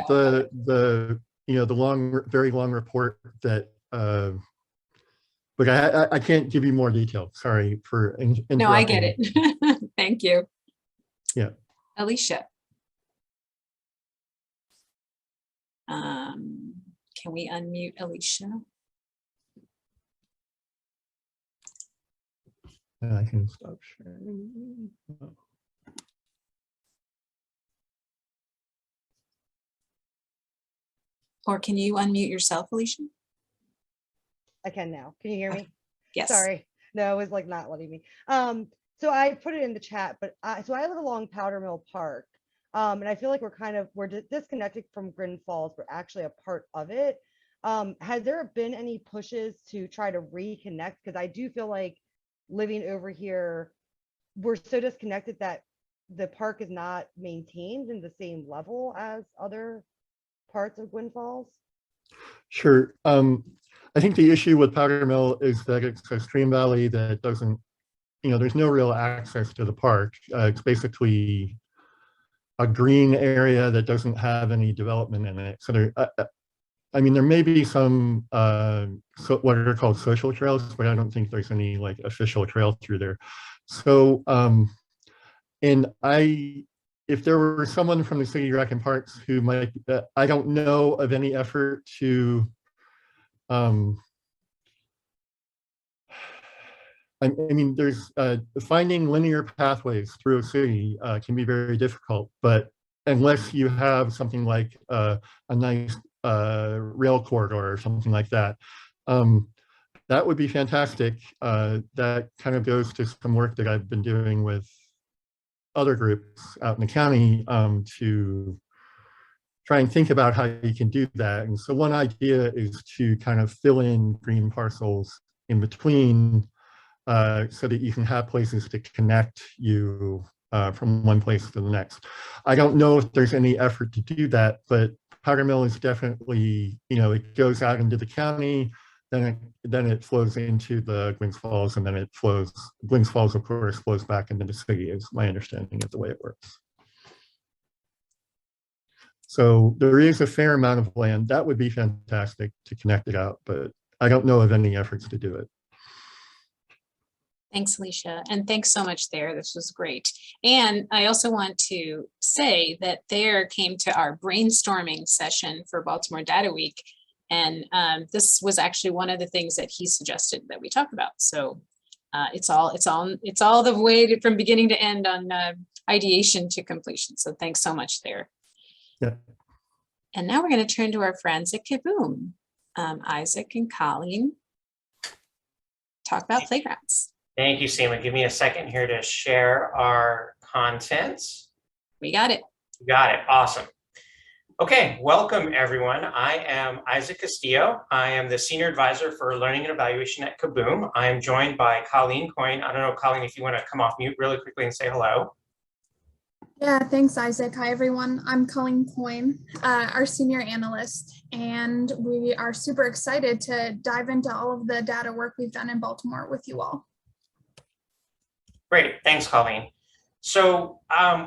the long, very long report that, but I can't give you more detail. Sorry for interrupting. No, I get it. Thank you. Yeah. Alicia. Can we unmute Alicia? I can stop sharing. Or can you unmute yourself, Alicia? I can now. Can you hear me? Yes. Sorry. No, it was like not letting me. So I put it in the chat, but I live along Powder Mill Park. And I feel like we're disconnected from Gwynn Falls. We're actually a part of it. Has there been any pushes to try to reconnect? Because I do feel like living over here, we're so disconnected that the park is not maintained in the same level as other parts of Gwynn Falls. Sure. I think the issue with Powder Mill is that it's a stream valley that doesn't, there's no real access to the park. It's basically a green area that doesn't have any development in it. So there, I mean, there may be some what are called social trails, but I don't think there's any like official trail through there. So, and if there were someone from the city Leakin Parks who might, I don't know of any effort to, I mean, there's finding linear pathways through a city can be very difficult, but unless you have something like a nice rail corridor or something like that, that would be fantastic. That kind of goes to some work that I've been doing with other groups out in the county to try and think about how you can do that. And so one idea is to kind of fill in green parcels in between so that you can have places to connect you from one place to the next. I don't know if there's any effort to do that, but Powder Mill is definitely, it goes out into the county, then it flows into the Gwynn Falls, and then it flows, Gwynn Falls, of course, flows back into the city, is my understanding of the way it works. So there is a fair amount of land. That would be fantastic to connect it out, but I don't know of any efforts to do it. Thanks, Alicia. And thanks so much there. This was great. And I also want to say that Thayer came to our brainstorming session for Baltimore Data Week. And this was actually one of the things that he suggested that we talk about. So it's all the way from beginning to end on ideation to completion. So thanks so much there. Yeah. And now we're going to turn to our friends at KABOOM. Isaac and Colleen talk about playgrounds. Thank you, Seema. Give me a second here to share our content. We got it. You got it. Awesome. Okay, welcome everyone. I am Isaac Castillo. I am the Senior Advisor for Learning and Evaluation at KABOOM. I am joined by Colleen Coyne. I don't know, Colleen, if you want to come off mute really quickly and say hello. Yeah, thanks, Isaac. Hi, everyone. I'm Colleen Coyne, our Senior Analyst, and we are super excited to dive into all of the data work we've done in Baltimore with you all. Great, thanks, Colleen. So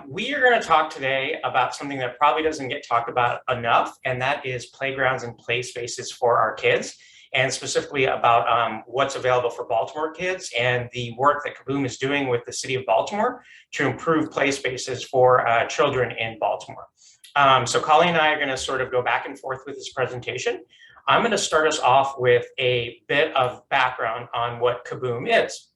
we are going to talk today about something that probably doesn't get talked about enough, and that is playgrounds and play spaces for our kids, and specifically about what's available for Baltimore kids and the work that KABOOM is doing with the city of Baltimore to improve play spaces for children in Baltimore. So Colleen and I are going to sort of go back and forth with this presentation. I'm going to start us off with a bit of background on what KABOOM is.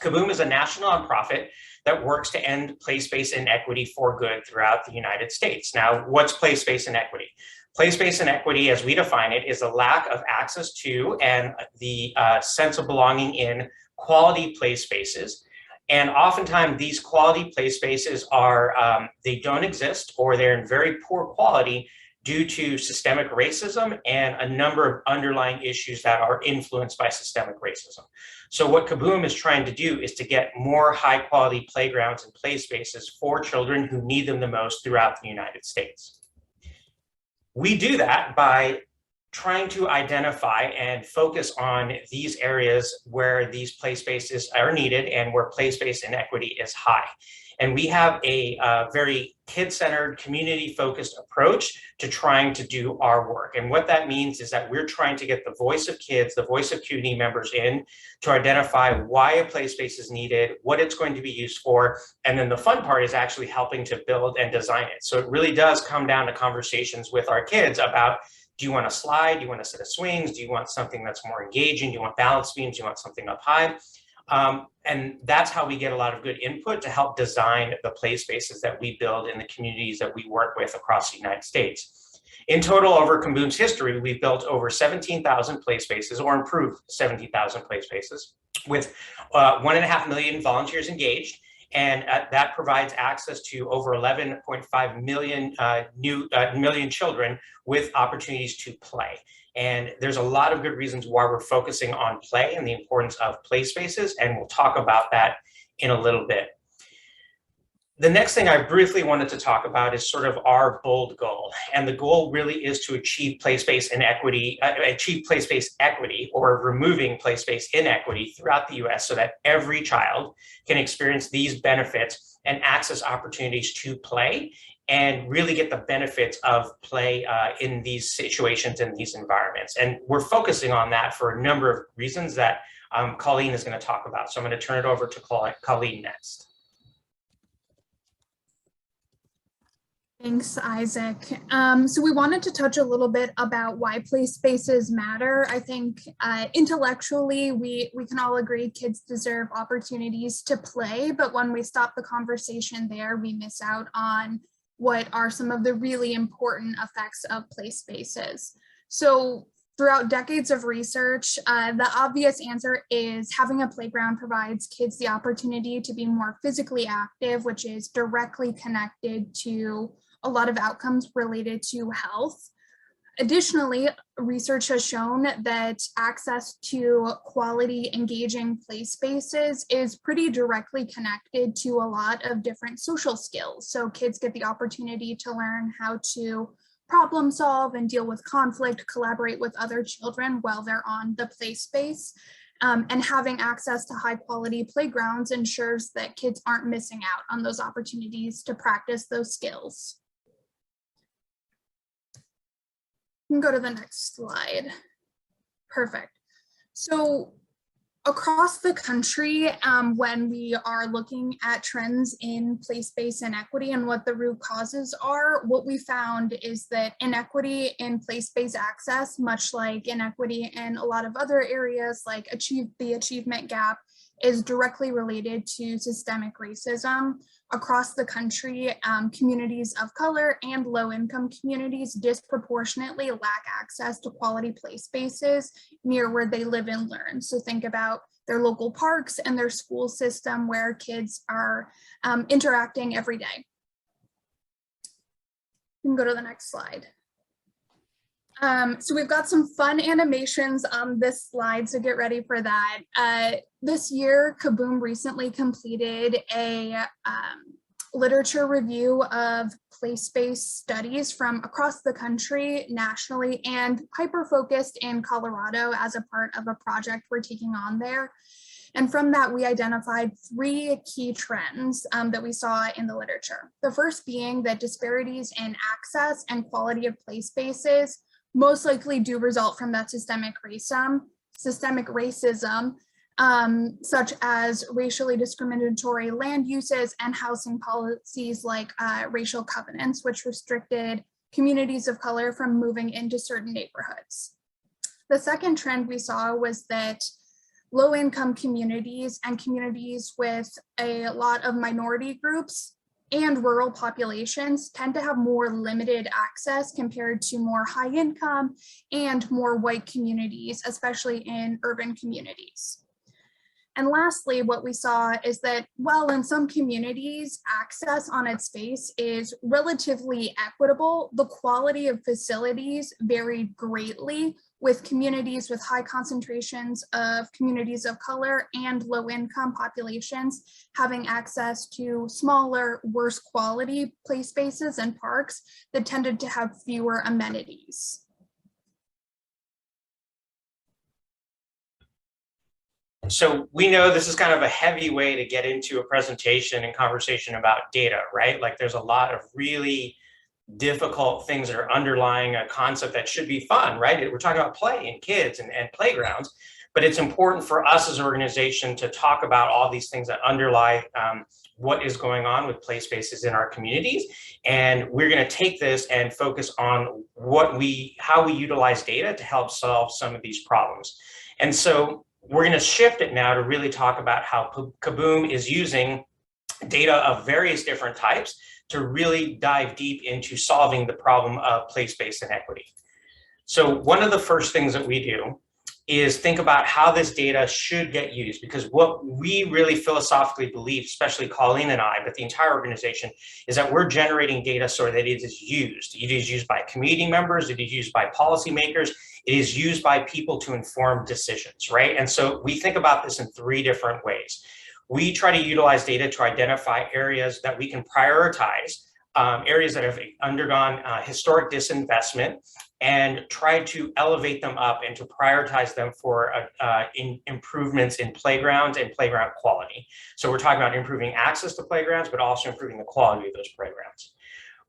KABOOM is a national nonprofit that works to end play space inequity for good throughout the United States. Now, what's play space inequity? Play space inequity, as we define it, is a lack of access to and the sense of belonging in quality play spaces And oftentimes these quality play spaces are, they don't exist, or they're in very poor quality due to systemic racism and a number of underlying issues that are influenced by systemic racism. So what KABOOM is trying to do is to get more high quality playgrounds and play spaces for children who need them the most throughout the United States. We do that by trying to identify and focus on these areas where these play spaces are needed and where play space inequity is high. And we have a very kid-centered, community-focused approach to trying to do our work. And what that means is that we're trying to get the voice of kids, the voice of community members in to identify why a play space is needed, what it's going to be used for, and then the fun part is actually helping to build and design it. So it really does come down to conversations with our kids about, do you want a slide? Do you want a set of swings? Do you want something that's more engaging? Do you want balance beams? Do you want something up high? And that's how we get a lot of good input to help design the play spaces that we build in the communities that we work with across the United States. In total, over KABOOM's history, we've built over 17,000 play spaces, or improved 17,000 play spaces, with 1.5 million volunteers engaged. And that provides access to over 11.5 million million children with opportunities to play. And there's a lot of good reasons why we're focusing on play and the importance of play spaces, and we'll talk about that in a little bit. The next thing I briefly wanted to talk about is sort of our bold goal. And the goal really is to achieve play space inequity, achieve play space equity, or removing play space inequity throughout the US so that every child can experience these benefits and access opportunities to play and really get the benefits of play in these situations, in these environments. And we're focusing on that for a number of reasons that Colleen is going to talk about. So I'm going to turn it over to Colleen next. Thanks, Isaac. So we wanted to touch a little bit about why play spaces matter. I think intellectually, we can all agree kids deserve opportunities to play, but when we stop the conversation there, we miss out on what are some of the really important effects of play spaces. So throughout decades of research, the obvious answer is having a playground provides kids the opportunity to be more physically active, which is directly connected to a lot of outcomes related to health. Additionally, research has shown that access to quality, engaging play spaces is pretty directly connected to a lot of different social skills. So kids get the opportunity to learn how to problem solve and deal with conflict, collaborate with other children while they're on the play space. And having access to high quality playgrounds ensures that kids aren't missing out on those opportunities to practice those skills. You can go to the next slide. Perfect. So across the country, when we are looking at trends in play space inequity and what the root causes are, what we found is that inequity in play space access, much like inequity in a lot of other areas like the achievement gap, is directly related to systemic racism. Across the country, communities of color and low-income communities disproportionately lack access to quality play spaces near where they live and learn. So think about their local parks and their school system where kids are interacting every day. You can go to the next slide. So we've got some fun animations on this slide, so get ready for that. This year, KABOOM recently completed a literature review of play space studies from across the country, nationally, and hyper-focused in Colorado as a part of a project we're taking on there. And from that, we identified 3 key trends that we saw in the literature. The first being that disparities in access and quality of play spaces most likely do result from that systemic racism, such as racially discriminatory land uses and housing policies like racial covenants, which restricted communities of color from moving into certain neighborhoods. The second trend we saw was that low-income communities and communities with a lot of minority groups and rural populations tend to have more limited access compared to more high income and more white communities, especially in urban communities. And lastly, what we saw is that while in some communities, access on its face is relatively equitable, the quality of facilities varied greatly, with communities with high concentrations of communities of color and low income populations having access to smaller, worse quality play spaces and parks that tended to have fewer amenities. So we know this is kind of a heavy way to get into a presentation and conversation about data, right? Like there's a lot of really difficult things that are underlying a concept that should be fun, right? We're talking about play and kids and playgrounds, but it's important for us as an organization to talk about all these things that underlie what is going on with play spaces in our communities. And we're going to take this and focus on how we utilize data to help solve some of these problems. And so we're going to shift it now to really talk about how KABOOM is using data of various different types to really dive deep into solving the problem of play space inequity. So one of the first things that we do is think about how this data should get used, because what we really philosophically believe, especially Colleen and I, but the entire organization, is that we're generating data so that it is used. It is used by community members, it is used by policymakers, it is used by people to inform decisions, right? And so we think about this in 3 different ways. We try to utilize data to identify areas that we can prioritize, areas that have undergone historic disinvestment, and try to elevate them up and to prioritize them for improvements in playgrounds and playground quality. So we're talking about improving access to playgrounds, but also improving the quality of those playgrounds.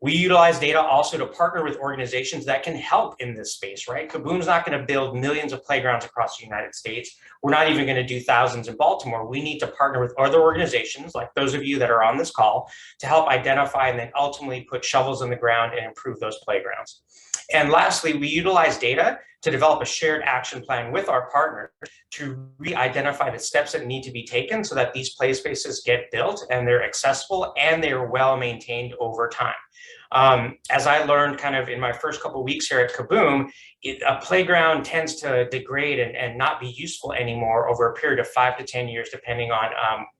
We utilize data also to partner with organizations that can help in this space, right? KABOOM's not going to build millions of playgrounds across the United States. We're not even going to do thousands in Baltimore. We need to partner with other organizations, like those of you that are on this call, to help identify and then ultimately put shovels in the ground and improve those playgrounds. And lastly, we utilize data to develop a shared action plan with our partners to re-identify the steps that need to be taken so that these play spaces get built and they're accessible and they're well maintained over time. As I learned kind of in my first couple of weeks here at KABOOM, a playground tends to degrade and not be useful anymore over a period of 5 to 10 years, depending on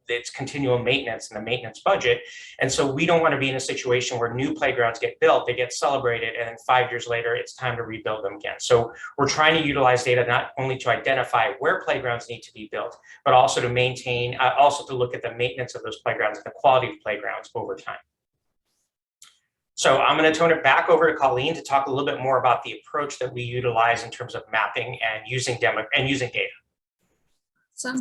its continual maintenance and the maintenance budget. And so we don't want to be in a situation where new playgrounds get built, they get celebrated, and then 5 years later, it's time to rebuild them again. So we're trying to utilize data not only to identify where playgrounds need to be built, but also to maintain, also to look at the maintenance of those playgrounds and the quality of playgrounds over time. So I'm going to turn it back over to Colleen to talk a little bit more about the approach that we utilize in terms of mapping and using data. So,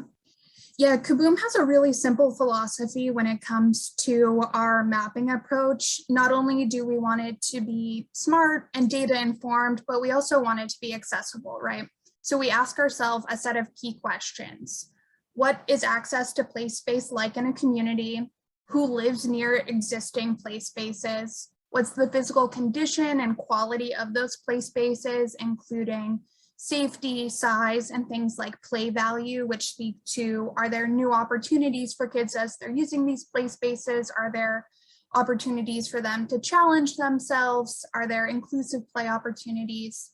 yeah, KABOOM has a really simple philosophy when it comes to our mapping approach. Not only do we want it to be smart and data informed, but we also want it to be accessible, right? So we ask ourselves a set of key questions. What is access to play space like in a community? Who lives near existing play spaces? What's the physical condition and quality of those play spaces, including safety, size, and things like play value, which speak to, are there new opportunities for kids as they're using these play spaces? Are there opportunities for them to challenge themselves? Are there inclusive play opportunities?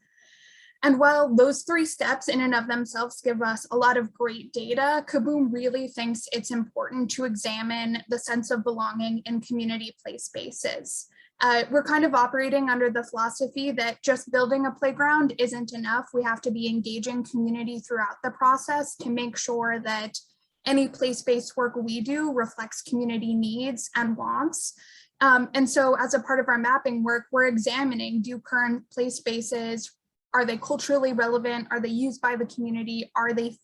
And while those 3 steps in and of themselves give us a lot of great data, KABOOM really thinks it's important to examine the sense of belonging in community play spaces. We're kind of operating under the philosophy that just building a playground isn't enough. We have to be engaging community throughout the process to make sure that any play space work we do reflects community needs and wants. And so as a part of our mapping work, we're examining, do current play spaces, are they culturally relevant? Are they used by the community? Are they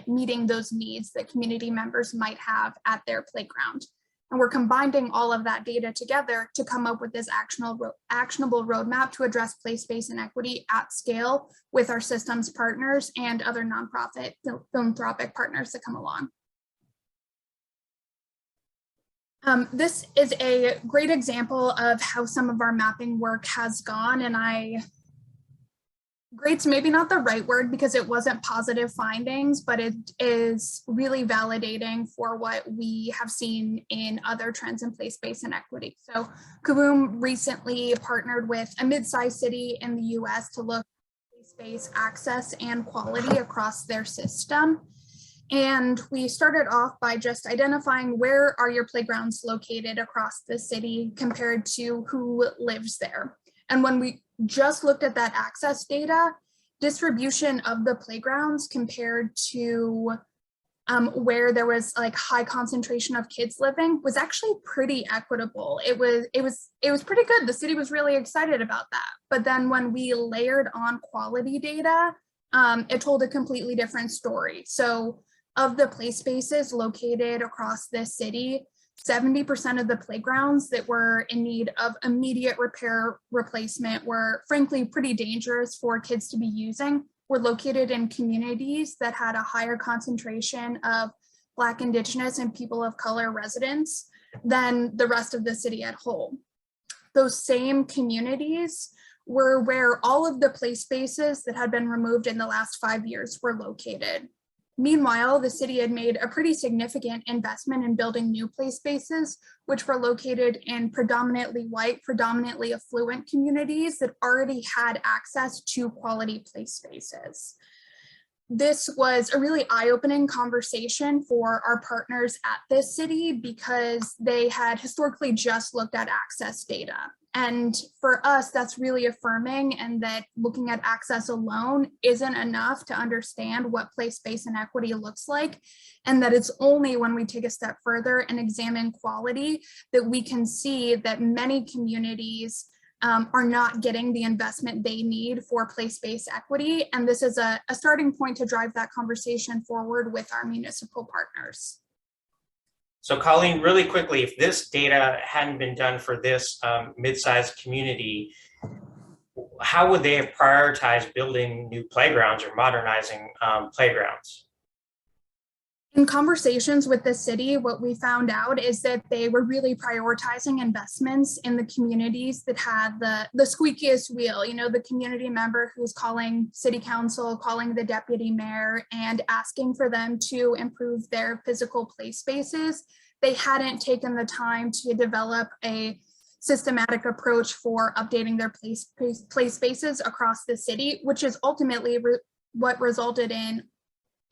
meeting those needs that community members might have at their playground? And we're combining all of that data together to come up with this actionable roadmap to address play space inequity at scale with our systems partners and other nonprofit philanthropic partners that come along. This is a great example of how some of our mapping work has gone, and great's maybe not the right word because it wasn't positive findings, but it is really validating for what we have seen in other trends in play space inequity. So KABOOM recently partnered with a mid-sized city in the US to look at play space access and quality across their system. And we started off by just identifying where are your playgrounds located across the city compared to who lives there. And when we just looked at that access data, distribution of the playgrounds compared to where there was like high concentration of kids living was actually pretty equitable. It was pretty good. The city was really excited about that. But then when we layered on quality data, it told a completely different story. So of the play spaces located across this city, 70% of the playgrounds that were in need of immediate repair replacement were frankly pretty dangerous for kids to be using, were located in communities that had a higher concentration of Black, Indigenous, and people of color residents than the rest of the city at whole. Those same communities were where all of the play spaces that had been removed in the last 5 years were located. Meanwhile, the city had made a pretty significant investment in building new play spaces, which were located in predominantly white, predominantly affluent communities that already had access to quality play spaces. This was a really eye-opening conversation for our partners at this city because they had historically just looked at access data. And for us, that's really affirming, and that looking at access alone isn't enough to understand what place, space, and equity looks like. And that it's only when we take a step further and examine quality that we can see that many communities are not getting the investment they need for place-based equity. And this is a starting point to drive that conversation forward with our municipal partners. So Colleen, really quickly, if this data hadn't been done for this mid-sized community, how would they have prioritized building new playgrounds or modernizing playgrounds? In conversations with the city, what we found out is that they were really prioritizing investments in the communities that had the squeakiest wheel, you know, the community member who's calling city council, calling the deputy mayor, and asking for them to improve their physical play spaces. They hadn't taken the time to develop a systematic approach for updating their play spaces across the city, which is ultimately what resulted in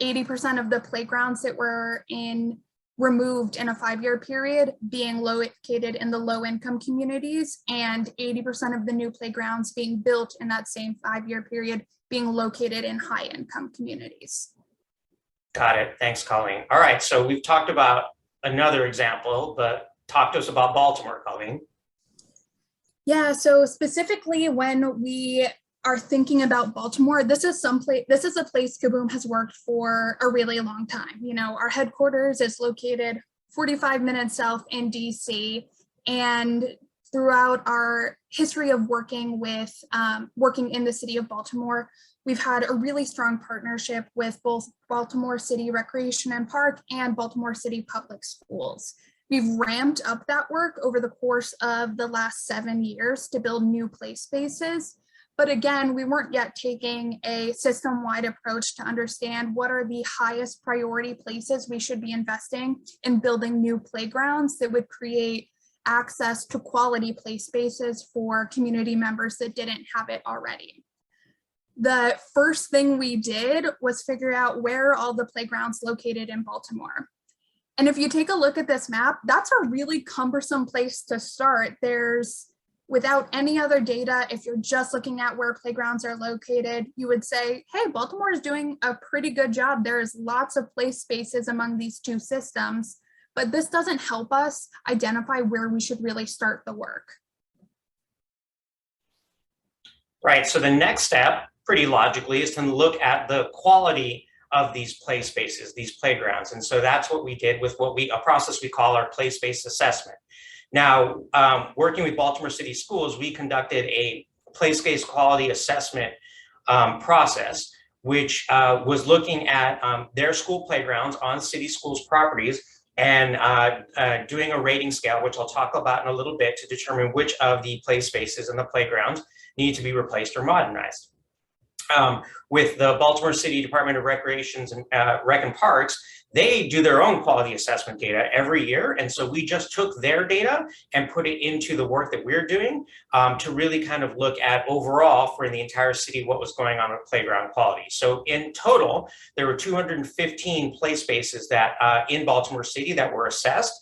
80% of the playgrounds that were removed in a 5-year period being located in the low-income communities, and 80% of the new playgrounds being built in that same 5-year period being located in high-income communities. Got it. Thanks, Colleen. All right, so we've talked about another example, but talk to us about Baltimore, Colleen. Yeah, so specifically when we are thinking about Baltimore, this is a place KABOOM has worked for a really long time. You know, our headquarters is located 45 minutes south in DC, and throughout our history of working in the city of Baltimore, we've had a really strong partnership with both Baltimore City Recreation and Park and Baltimore City Public Schools. We've ramped up that work over the course of the last 7 years to build new play spaces. But again, we weren't yet taking a system-wide approach to understand what are the highest priority places we should be investing in building new playgrounds that would create access to quality play spaces for community members that didn't have it already. The first thing we did was figure out where are all the playgrounds located in Baltimore. And if you take a look at this map, that's a really cumbersome place to start. Without any other data, if you're just looking at where playgrounds are located, you would say, hey, Baltimore is doing a pretty good job. There's lots of play spaces among these two systems, but this doesn't help us identify where we should really start the work. Right, so the next step, pretty logically, is to look at the quality of these play spaces, these playgrounds. And so that's what we did with a process we call our play space assessment. Now, working with Baltimore City Schools, we conducted a play space quality assessment process, which was looking at their school playgrounds on city schools properties and doing a rating scale, which I'll talk about in a little bit, to determine which of the play spaces and the playgrounds need to be replaced or modernized. with the Baltimore City Department of Recreations and Rec and Parks, they do their own quality assessment data every year. And so we just took their data and put it into the work that we're doing to really kind of look at overall for the entire city what was going on with playground quality. So in total, there were 215 play spaces that in Baltimore City that were assessed.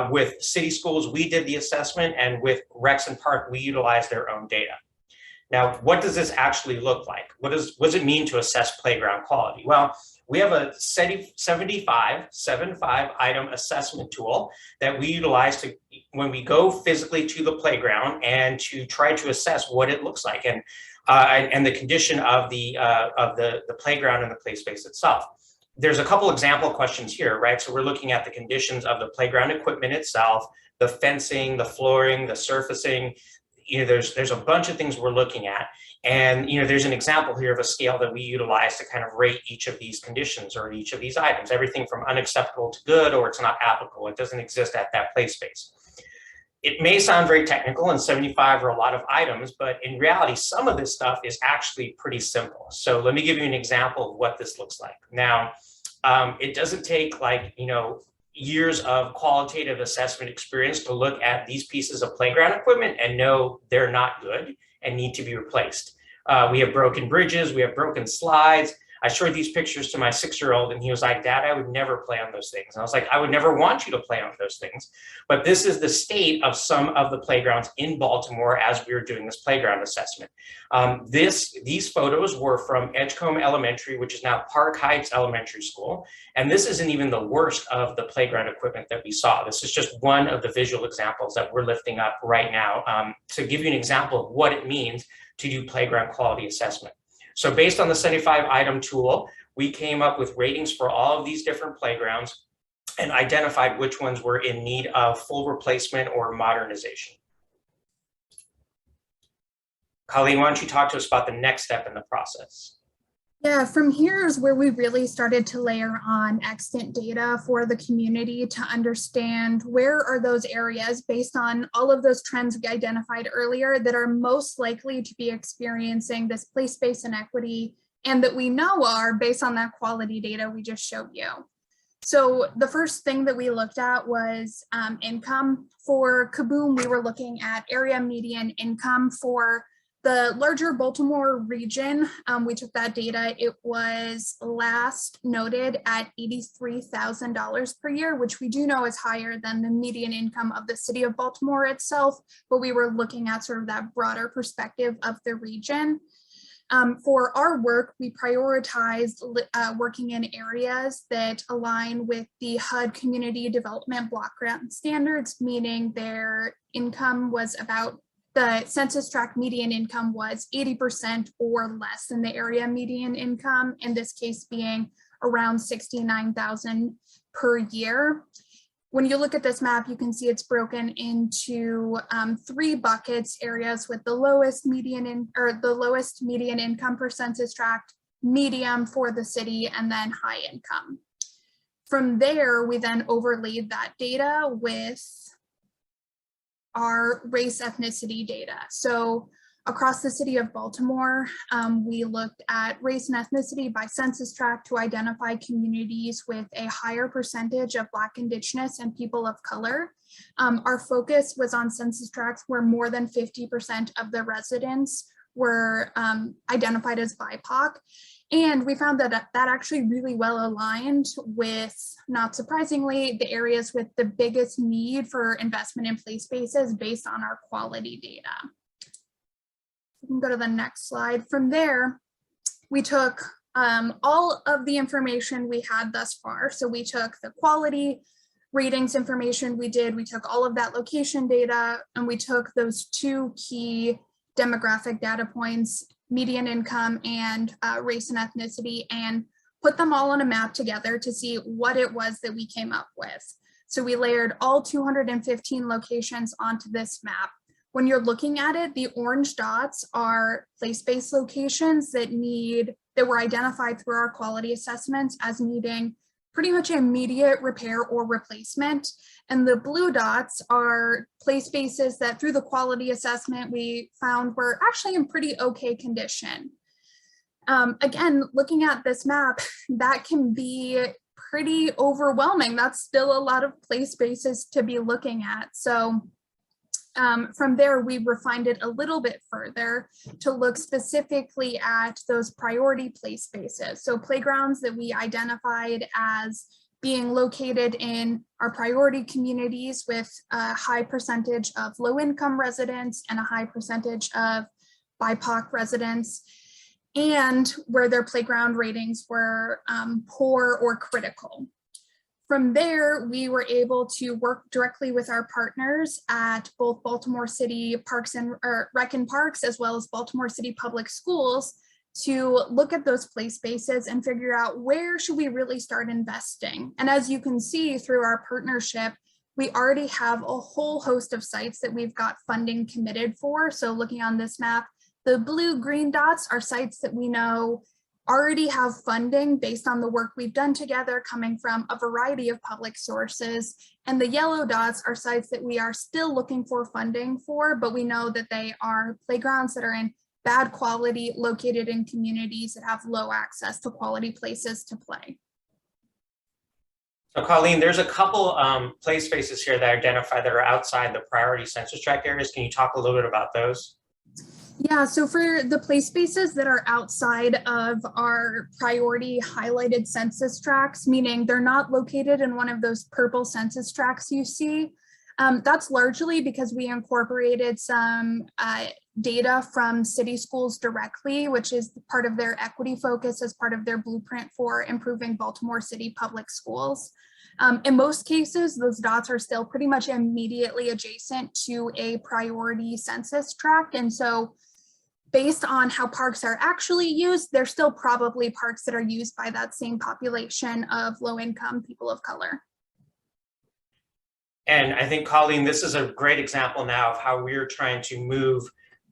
With city schools, we did the assessment, and with Recs and Park, we utilized their own data. Now, what does this actually look like? What does it mean to assess playground quality? Well, we have a 75 item assessment tool that we utilize to when we go physically to the playground and to try to assess what it looks like and the condition of the playground and the play space itself. There's a couple example questions here, right? So we're looking at the conditions of the playground equipment itself, the fencing, the flooring, the surfacing. There's a bunch of things we're looking at. And, there's an example here of a scale that we utilize to kind of rate each of these conditions or each of these items, everything from unacceptable to good, or it's not applicable. It doesn't exist at that play space. It may sound very technical, and 75 are a lot of items, but in reality, some of this stuff is actually pretty simple. So let me give you an example of what this looks like. Now, it doesn't take years of qualitative assessment experience to look at these pieces of playground equipment and know they're not good and need to be replaced. We have broken bridges, we have broken slides. I showed these pictures to my 6-year-old and he was like, "Dad, I would never play on those things." And I was like, "I would never want you to play on those things." But this is the state of some of the playgrounds in Baltimore as we were doing this playground assessment. These photos were from Edgecombe Elementary, which is now Park Heights Elementary School. And this isn't even the worst of the playground equipment that we saw. This is just one of the visual examples that we're lifting up right now to give you an example of what it means to do playground quality assessment. So based on the 75 item tool, we came up with ratings for all of these different playgrounds and identified which ones were in need of full replacement or modernization. Colleen, why don't you talk to us about the next step in the process? Yeah, from here is where we really started to layer on extant data for the community to understand where are those areas based on all of those trends we identified earlier that are most likely to be experiencing this place space inequity, and that we know are based on that quality data we just showed you. So the first thing that we looked at was income. For KABOOM, we were looking at area median income for the larger Baltimore region. We took that data. It was last noted at $83,000 per year, which we do know is higher than the median income of the city of Baltimore itself, but we were looking at sort of that broader perspective of the region. For our work, we prioritized working in areas that align with the HUD Community Development Block Grant Standards, meaning their income was about the census tract median income was 80% or less than the area median income, in this case being around $69,000 per year. When you look at this map, you can see it's broken into 3 buckets: areas with the lowest median income per census tract, medium for the city, and then high income. From there, we then overlaid that data with our race ethnicity data. So across the city of Baltimore, we looked at race and ethnicity by census tract to identify communities with a higher percentage of Black, Indigenous, and people of color. Our focus was on census tracts where more than 50% of the residents were identified as BIPOC. And we found that that actually really well aligned with, not surprisingly, the areas with the biggest need for investment in place spaces based on our quality data. We can go to the next slide. From there, we took all of the information we had thus far. So we took the quality ratings information we took all of that location data, and we took those 2 key demographic data points, median income and race and ethnicity, and put them all on a map together to see what it was that we came up with. So we layered all 215 locations onto this map. When you're looking at it, the orange dots are place-based locations that were identified through our quality assessments as needing pretty much immediate repair or replacement. And the blue dots are place spaces that through the quality assessment we found were actually in pretty okay condition. Again, looking at this map, that can be pretty overwhelming. That's still a lot of play spaces to be looking at. So from there, we refined it a little bit further to look specifically at those priority play spaces. So playgrounds that we identified as being located in our priority communities with a high percentage of low-income residents and a high percentage of BIPOC residents, and where their playground ratings were poor or critical. From there, we were able to work directly with our partners at both Baltimore City Parks and Rec and Parks, as well as Baltimore City Public Schools, to look at those play spaces and figure out where should we really start investing. And as you can see through our partnership, we already have a whole host of sites that we've got funding committed for. So looking on this map, the blue-green dots are sites that we know already have funding based on the work we've done together coming from a variety of public sources. And the yellow dots are sites that we are still looking for funding for, but we know that they are playgrounds that are in bad quality, located in communities that have low access to quality places to play. So Colleen, there's a couple play spaces here that identify that are outside the priority census tract areas. Can you talk a little bit about those? Yeah, so for the play spaces that are outside of our priority highlighted census tracts, meaning they're not located in one of those purple census tracts you see, that's largely because we incorporated some data from city schools directly, which is part of their equity focus as part of their blueprint for improving Baltimore City public schools. In most cases, those dots are still pretty much immediately adjacent to a priority census tract. And so based on how parks are actually used, they're still probably parks that are used by that same population of low-income people of color. And I think, Colleen, this is a great example now of how we're trying to move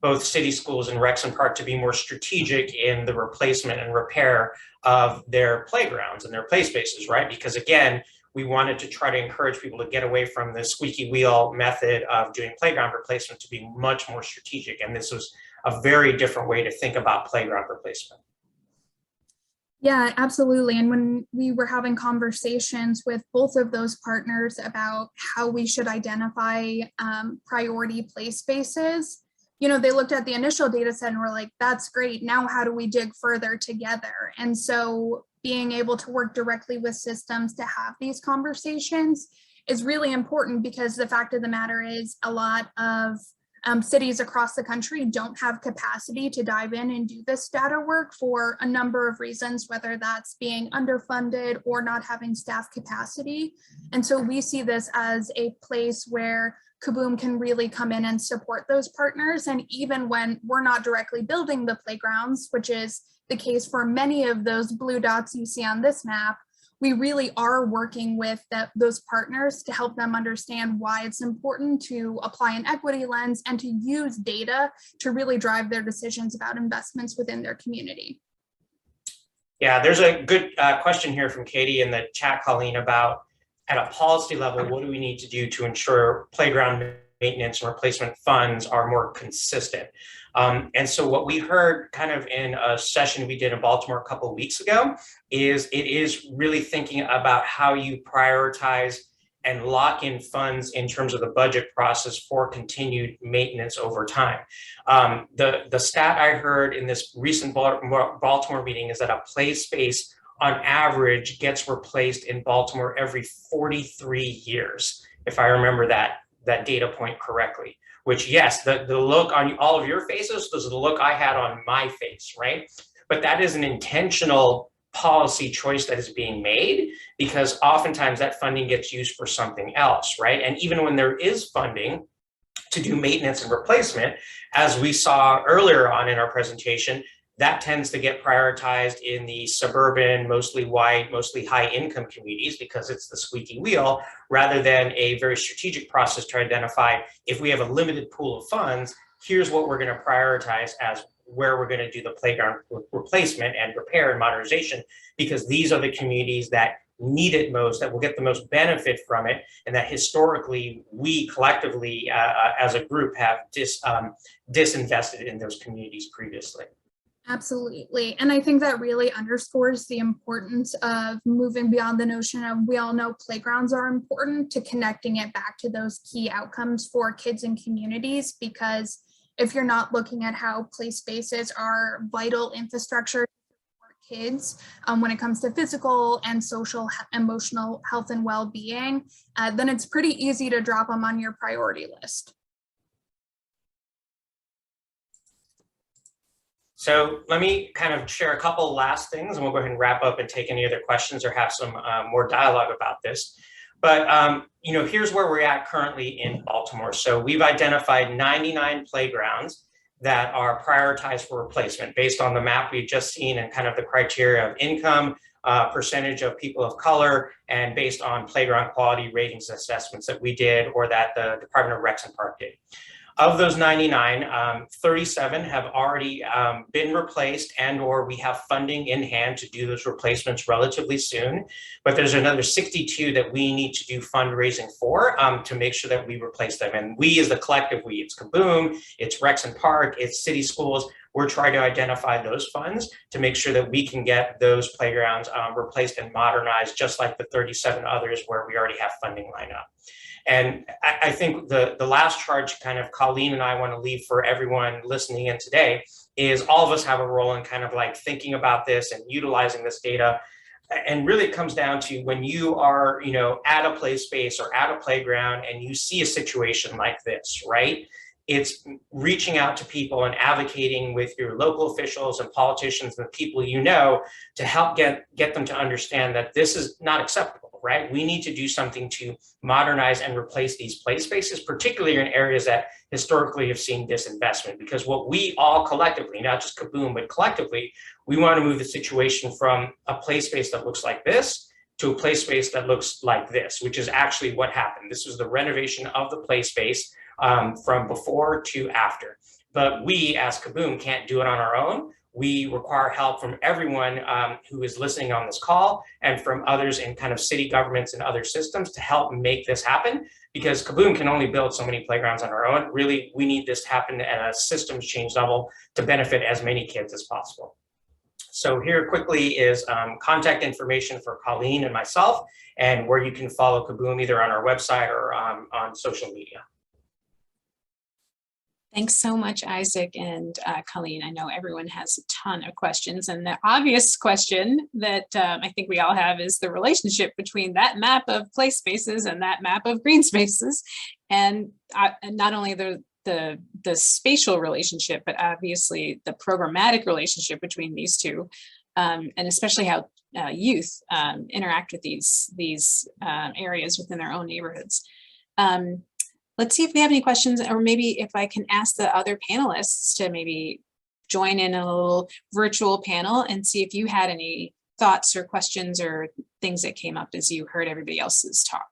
both city schools and recs and park to be more strategic in the replacement and repair of their playgrounds and their play spaces, right? Because again, we wanted to try to encourage people to get away from the squeaky wheel method of doing playground replacement to be much more strategic. And this was a very different way to think about playground replacement. Yeah, absolutely. And when we were having conversations with both of those partners about how we should identify priority play spaces, you know, they looked at the initial data set and were like, that's great. Now, how do we dig further together? And so being able to work directly with systems to have these conversations is really important, because the fact of the matter is a lot of cities across the country don't have capacity to dive in and do this data work for a number of reasons, whether that's being underfunded or not having staff capacity. And so we see this as a place where KABOOM can really come in and support those partners. And even when we're not directly building the playgrounds, which is the case for many of those blue dots you see on this map, we really are working with those partners to help them understand why it's important to apply an equity lens and to use data to really drive their decisions about investments within their community. Yeah, there's a good question here from Katie in the chat, Colleen, about at a policy level, what do we need to do to ensure playground maintenance and replacement funds are more consistent? And so what we heard kind of in a session we did in Baltimore a couple of weeks ago is it is really thinking about how you prioritize and lock in funds in terms of the budget process for continued maintenance over time. The stat I heard in this recent Baltimore meeting is that a play space on average gets replaced in Baltimore every 43 years, if I remember that data point correctly. Which, yes, the look on all of your faces was the look I had on my face, right? But that is an intentional policy choice that is being made, because oftentimes that funding gets used for something else, right? And even when there is funding to do maintenance and replacement, as we saw earlier on in our presentation, that tends to get prioritized in the suburban, mostly white, mostly high income communities, because it's the squeaky wheel, rather than a very strategic process to identify, if we have a limited pool of funds, here's what we're going to prioritize as where we're going to do the playground replacement and repair and modernization, because these are the communities that need it most, that will get the most benefit from it, and that historically we collectively as a group have disinvested in those communities previously. Absolutely. And I think that really underscores the importance of moving beyond the notion of we all know playgrounds are important to connecting it back to those key outcomes for kids and communities. Because if you're not looking at how play spaces are vital infrastructure for kids when it comes to physical and social, emotional health and well-being, then it's pretty easy to drop them on your priority list. So let me kind of share a couple last things, and we'll go ahead and wrap up and take any other questions or have some more dialogue about this. But you know, here's where we're at currently in Baltimore. So we've identified 99 playgrounds that are prioritized for replacement based on the map we've just seen and kind of the criteria of income, percentage of people of color, and based on playground quality ratings assessments that we did or that the Department of Recs and Park did. Of those 99, 37 have already been replaced and or we have funding in hand to do those replacements relatively soon. But there's another 62 that we need to do fundraising for to make sure that we replace them. And we as the collective, it's KABOOM, it's Recs and Park, it's city schools. We're trying to identify those funds to make sure that we can get those playgrounds replaced and modernized, just like the 37 others where we already have funding lined up. And I think the last charge kind of Colleen and I want to leave for everyone listening in today is all of us have a role in kind of like thinking about this and utilizing this data. And really it comes down to when you are, you know, at a play space or at a playground and you see a situation like this, right? It's reaching out to people and advocating with your local officials and politicians and the people you know to help get them to understand that this is not acceptable, right? We need to do something to modernize and replace these play spaces, particularly in areas that historically have seen disinvestment. Because what we all collectively, not just KABOOM, but collectively, we want to move the situation from a play space that looks like this to a play space that looks like this, which is actually what happened. This was the renovation of the play space from before to after. But we as KABOOM can't do it on our own. We require help from everyone who is listening on this call and from others in kind of city governments and other systems to help make this happen, because KABOOM can only build so many playgrounds on our own. Really, we need this to happen at a systems change level to benefit as many kids as possible. So here quickly is contact information for Colleen and myself and where you can follow KABOOM either on our website or on social media. Thanks so much, Isaac and Colleen. I know everyone has a ton of questions, and the obvious question that I think we all have is the relationship between that map of play spaces and that map of green spaces, and not only the spatial relationship, but obviously the programmatic relationship between these two, and especially how youth interact with these areas within their own neighborhoods. Let's see if we have any questions, or maybe if I can ask the other panelists to maybe join in a little virtual panel and see if you had any thoughts or questions or things that came up as you heard everybody else's talk.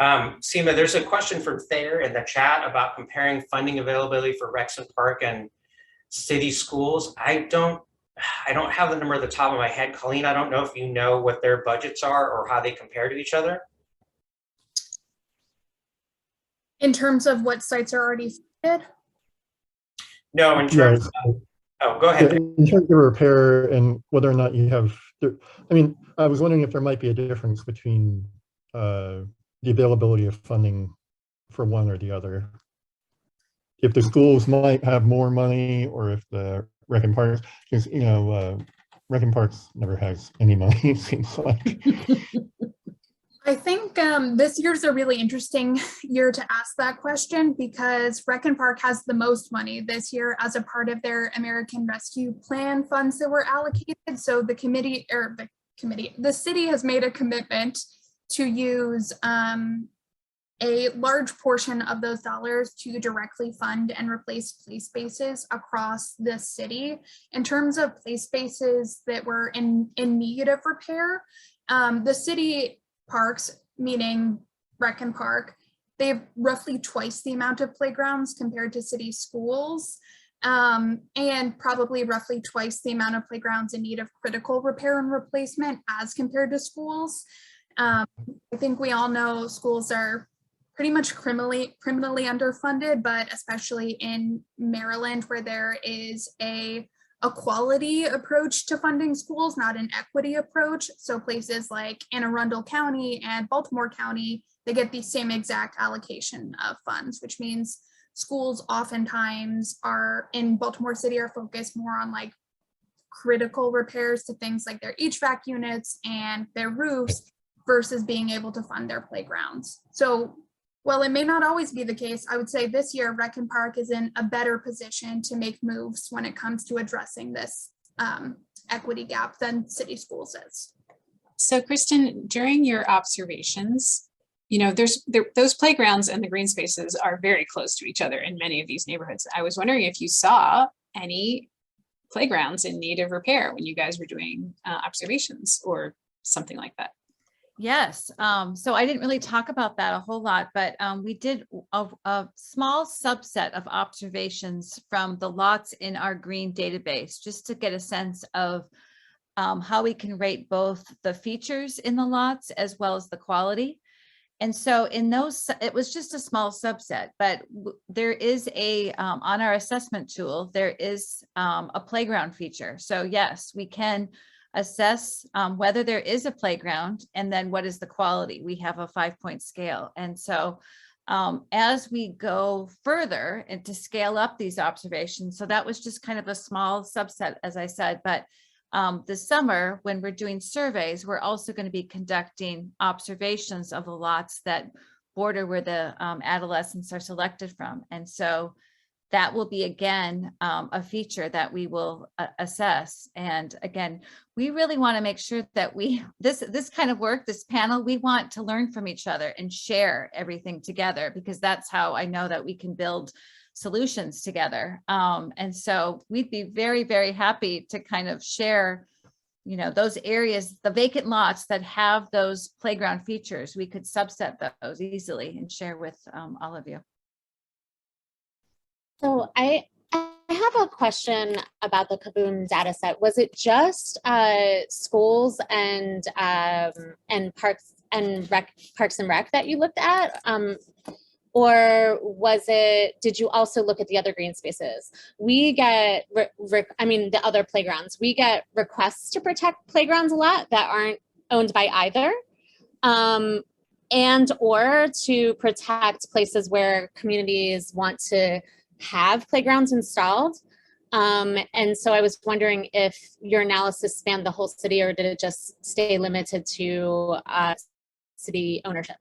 Seema, there's a question from Thayer in the chat about comparing funding availability for Recs and Park and city schools. I don't have the number at the top of my head. Colleen, I don't know if you know what their budgets are or how they compare to each other. In terms of what sites are already funded? No, in terms of, oh, go ahead. In terms of repair and whether or not you have, I mean, I was wondering if there might be a difference between the availability of funding for one or the other. If the schools might have more money, or if the Rec and Parks, because you know, Rec and Parks never has any money, it seems like. I think this year's a really interesting year to ask that question, because Rec and Park has the most money this year as a part of their American Rescue Plan funds that were allocated. So the city has made a commitment to use a large portion of those dollars to directly fund and replace play spaces across the city. In terms of play spaces that were in need of repair, the city parks, meaning Rec and Park, they have roughly twice the amount of playgrounds compared to city schools. and probably roughly twice the amount of playgrounds in need of critical repair and replacement as compared to schools. I think we all know schools are pretty much criminally underfunded, but especially in Maryland, where there is a quality approach to funding schools, not an equity approach. So places like Anne Arundel County and Baltimore County, they get the same exact allocation of funds, which means schools oftentimes are in Baltimore City are focused more on like critical repairs to things like their HVAC units and their roofs versus being able to fund their playgrounds. So while it may not always be the case, I would say this year Leakin Park is in a better position to make moves when it comes to addressing this equity gap than city schools is. So Kristen, during your observations, you know, those playgrounds and the green spaces are very close to each other in many of these neighborhoods. I was wondering if you saw any playgrounds in need of repair when you guys were doing observations or something like that. Yes. So I didn't really talk about that a whole lot, but we did a small subset of observations from the lots in our green database, just to get a sense of how we can rate both the features in the lots as well as the quality. And so in those, it was just a small subset, but there is a, on our assessment tool, there is a playground feature. So yes, we can assess whether there is a playground and then what is the quality. We have a 5-point scale. And so as we go further and to scale up these observations, so that was just kind of a small subset, as I said, but this summer when we're doing surveys, we're also going to be conducting observations of the lots that border where the adolescents are selected from. And so that will be, again, a feature that we will assess. And again, we really want to make sure that this kind of work, this panel, we want to learn from each other and share everything together, because that's how I know that we can build solutions together. And so we'd be very, very happy to kind of share, you know, those areas, the vacant lots that have those playground features. We could subset those easily and share with all of you. So I have a question about the KABOOM data set. Was it just schools and parks and rec that you looked at? Or did you also look at the other green spaces? We get, the other playgrounds, we get requests to protect playgrounds a lot that aren't owned by either. And or to protect places where communities want to have playgrounds installed. And so I was wondering if your analysis spanned the whole city, or did it just stay limited to city ownership?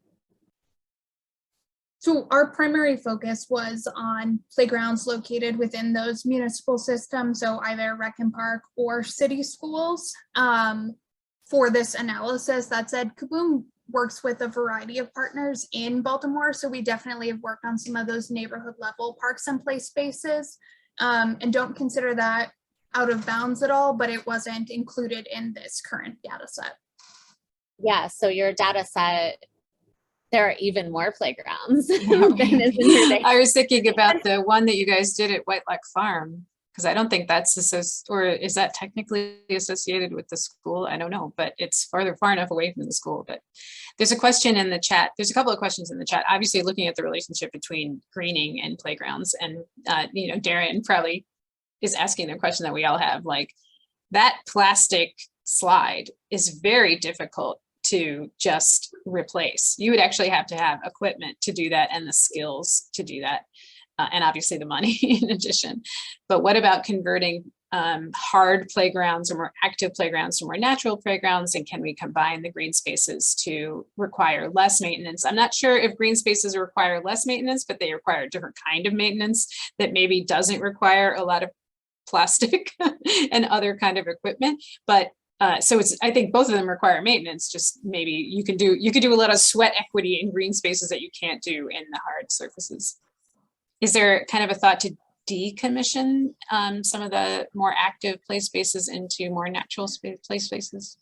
So our primary focus was on playgrounds located within those municipal systems, so either Leakin Park or city schools. For this analysis, that said, KABOOM works with a variety of partners in Baltimore, so we definitely have worked on some of those neighborhood level parks and play spaces, and don't consider that out of bounds at all, but it wasn't included in this current data set. Yeah, so your data set, there are even more playgrounds. Yeah, right. I was thinking about the one that you guys did at White Lock Farm, because I don't think that's or is that technically associated with the school? I don't know, but it's far enough away from the school. But there's a question in the chat. There's a couple of questions in the chat, obviously looking at the relationship between greening and playgrounds. And, you know, Darren probably is asking the question that we all have, like that plastic slide is very difficult to just replace. You would actually have to have equipment to do that and the skills to do that. And obviously the money in addition. But what about converting hard playgrounds or more active playgrounds to more natural playgrounds? And can we combine the green spaces to require less maintenance? I'm not sure if green spaces require less maintenance, but they require a different kind of maintenance that maybe doesn't require a lot of plastic and other kind of equipment. But so I think both of them require maintenance. Just maybe you can do a lot of sweat equity in green spaces that you can't do in the hard surfaces. Is there kind of a thought to decommission some of the more active play spaces into more natural play spaces?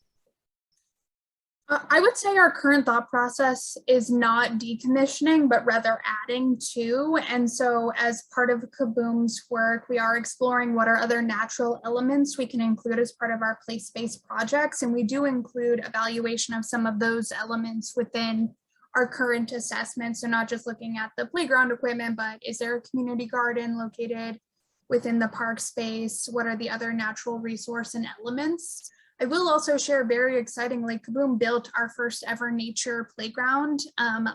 I would say our current thought process is not decommissioning, but rather adding to. And so as part of KABOOM's work, we are exploring what are other natural elements we can include as part of our place-based projects. And we do include evaluation of some of those elements within our current assessment. So not just looking at the playground equipment, but is there a community garden located within the park space? What are the other natural resource and elements? I will also share very excitingly, KABOOM built our first ever nature playground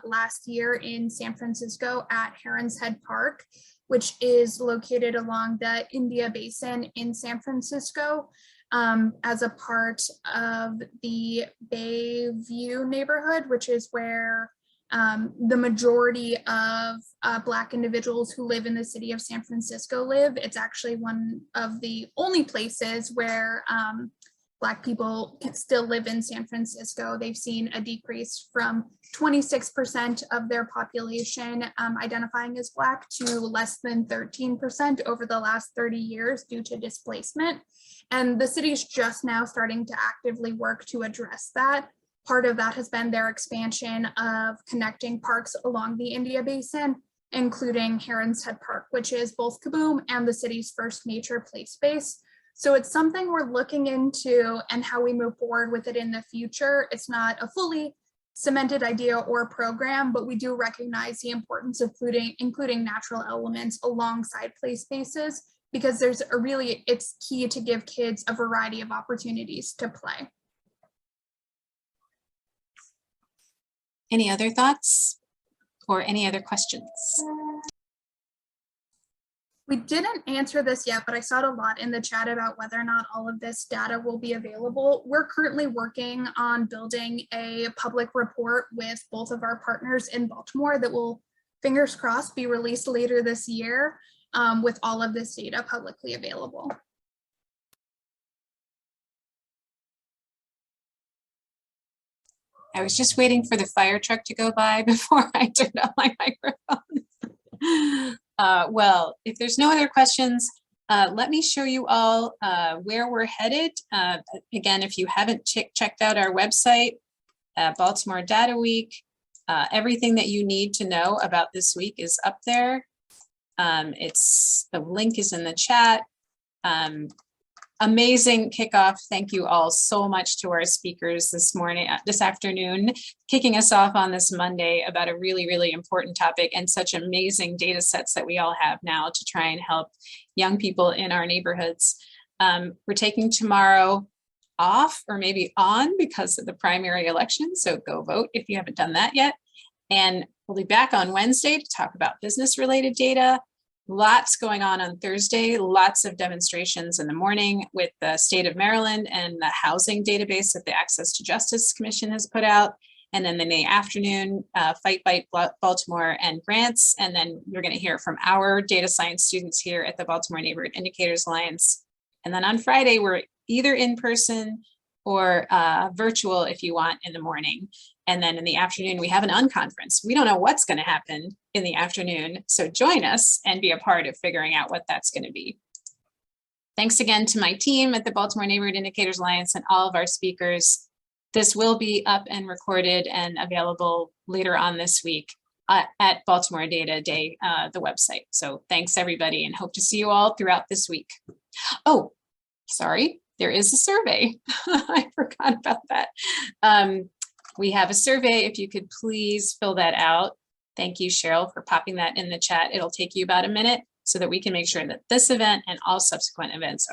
last year in San Francisco at Heron's Head Park, which is located along the India Basin in San Francisco as a part of the Bayview neighborhood, which is where the majority of Black individuals who live in the city of San Francisco live. It's actually one of the only places where Black people can still live in San Francisco. They've seen a decrease from 26% of their population identifying as Black to less than 13% over the last 30 years due to displacement. And the city is just now starting to actively work to address that. Part of that has been their expansion of connecting parks along the India Basin, including Heron's Head Park, which is both KABOOM and the city's first nature play space. So it's something we're looking into and how we move forward with it in the future. It's not a fully cemented idea or program, but we do recognize the importance of including natural elements alongside play spaces, because it's key to give kids a variety of opportunities to play. Any other thoughts or any other questions? We didn't answer this yet, but I saw it a lot in the chat about whether or not all of this data will be available. We're currently working on building a public report with both of our partners in Baltimore that will, fingers crossed, be released later this year with all of this data publicly available. I was just waiting for the fire truck to go by before I turned on my microphone. Well, if there's no other questions, let me show you all where we're headed. Again, if you haven't checked out our website, Baltimore Data Week, everything that you need to know about this week is up there. The link is in the chat. Amazing kickoff. Thank you all so much to our speakers this afternoon, kicking us off on this Monday about a really, really important topic and such amazing data sets that we all have now to try and help young people in our neighborhoods. We're taking tomorrow off or maybe on because of the primary election. So go vote if you haven't done that yet. And we'll be back on Wednesday to talk about business related data. Lots going on Thursday, lots of demonstrations in the morning with the state of Maryland and the housing database that the Access to Justice Commission has put out. And then in the afternoon, Fight Bite Baltimore and grants. And then you're going to hear from our data science students here at the Baltimore Neighborhood Indicators Alliance. And then on Friday, we're either in person or virtual if you want in the morning. And then in the afternoon, we have an unconference. We don't know what's going to happen in the afternoon. So join us and be a part of figuring out what that's going to be. Thanks again to my team at the Baltimore Neighborhood Indicators Alliance and all of our speakers. This will be up and recorded and available later on this week at Baltimore Data Day, the website. So thanks everybody and hope to see you all throughout this week. Oh, sorry, there is a survey. I forgot about that. We have a survey. If you could please fill that out. Thank you, Cheryl, for popping that in the chat. It'll take you about a minute so that we can make sure that this event and all subsequent events are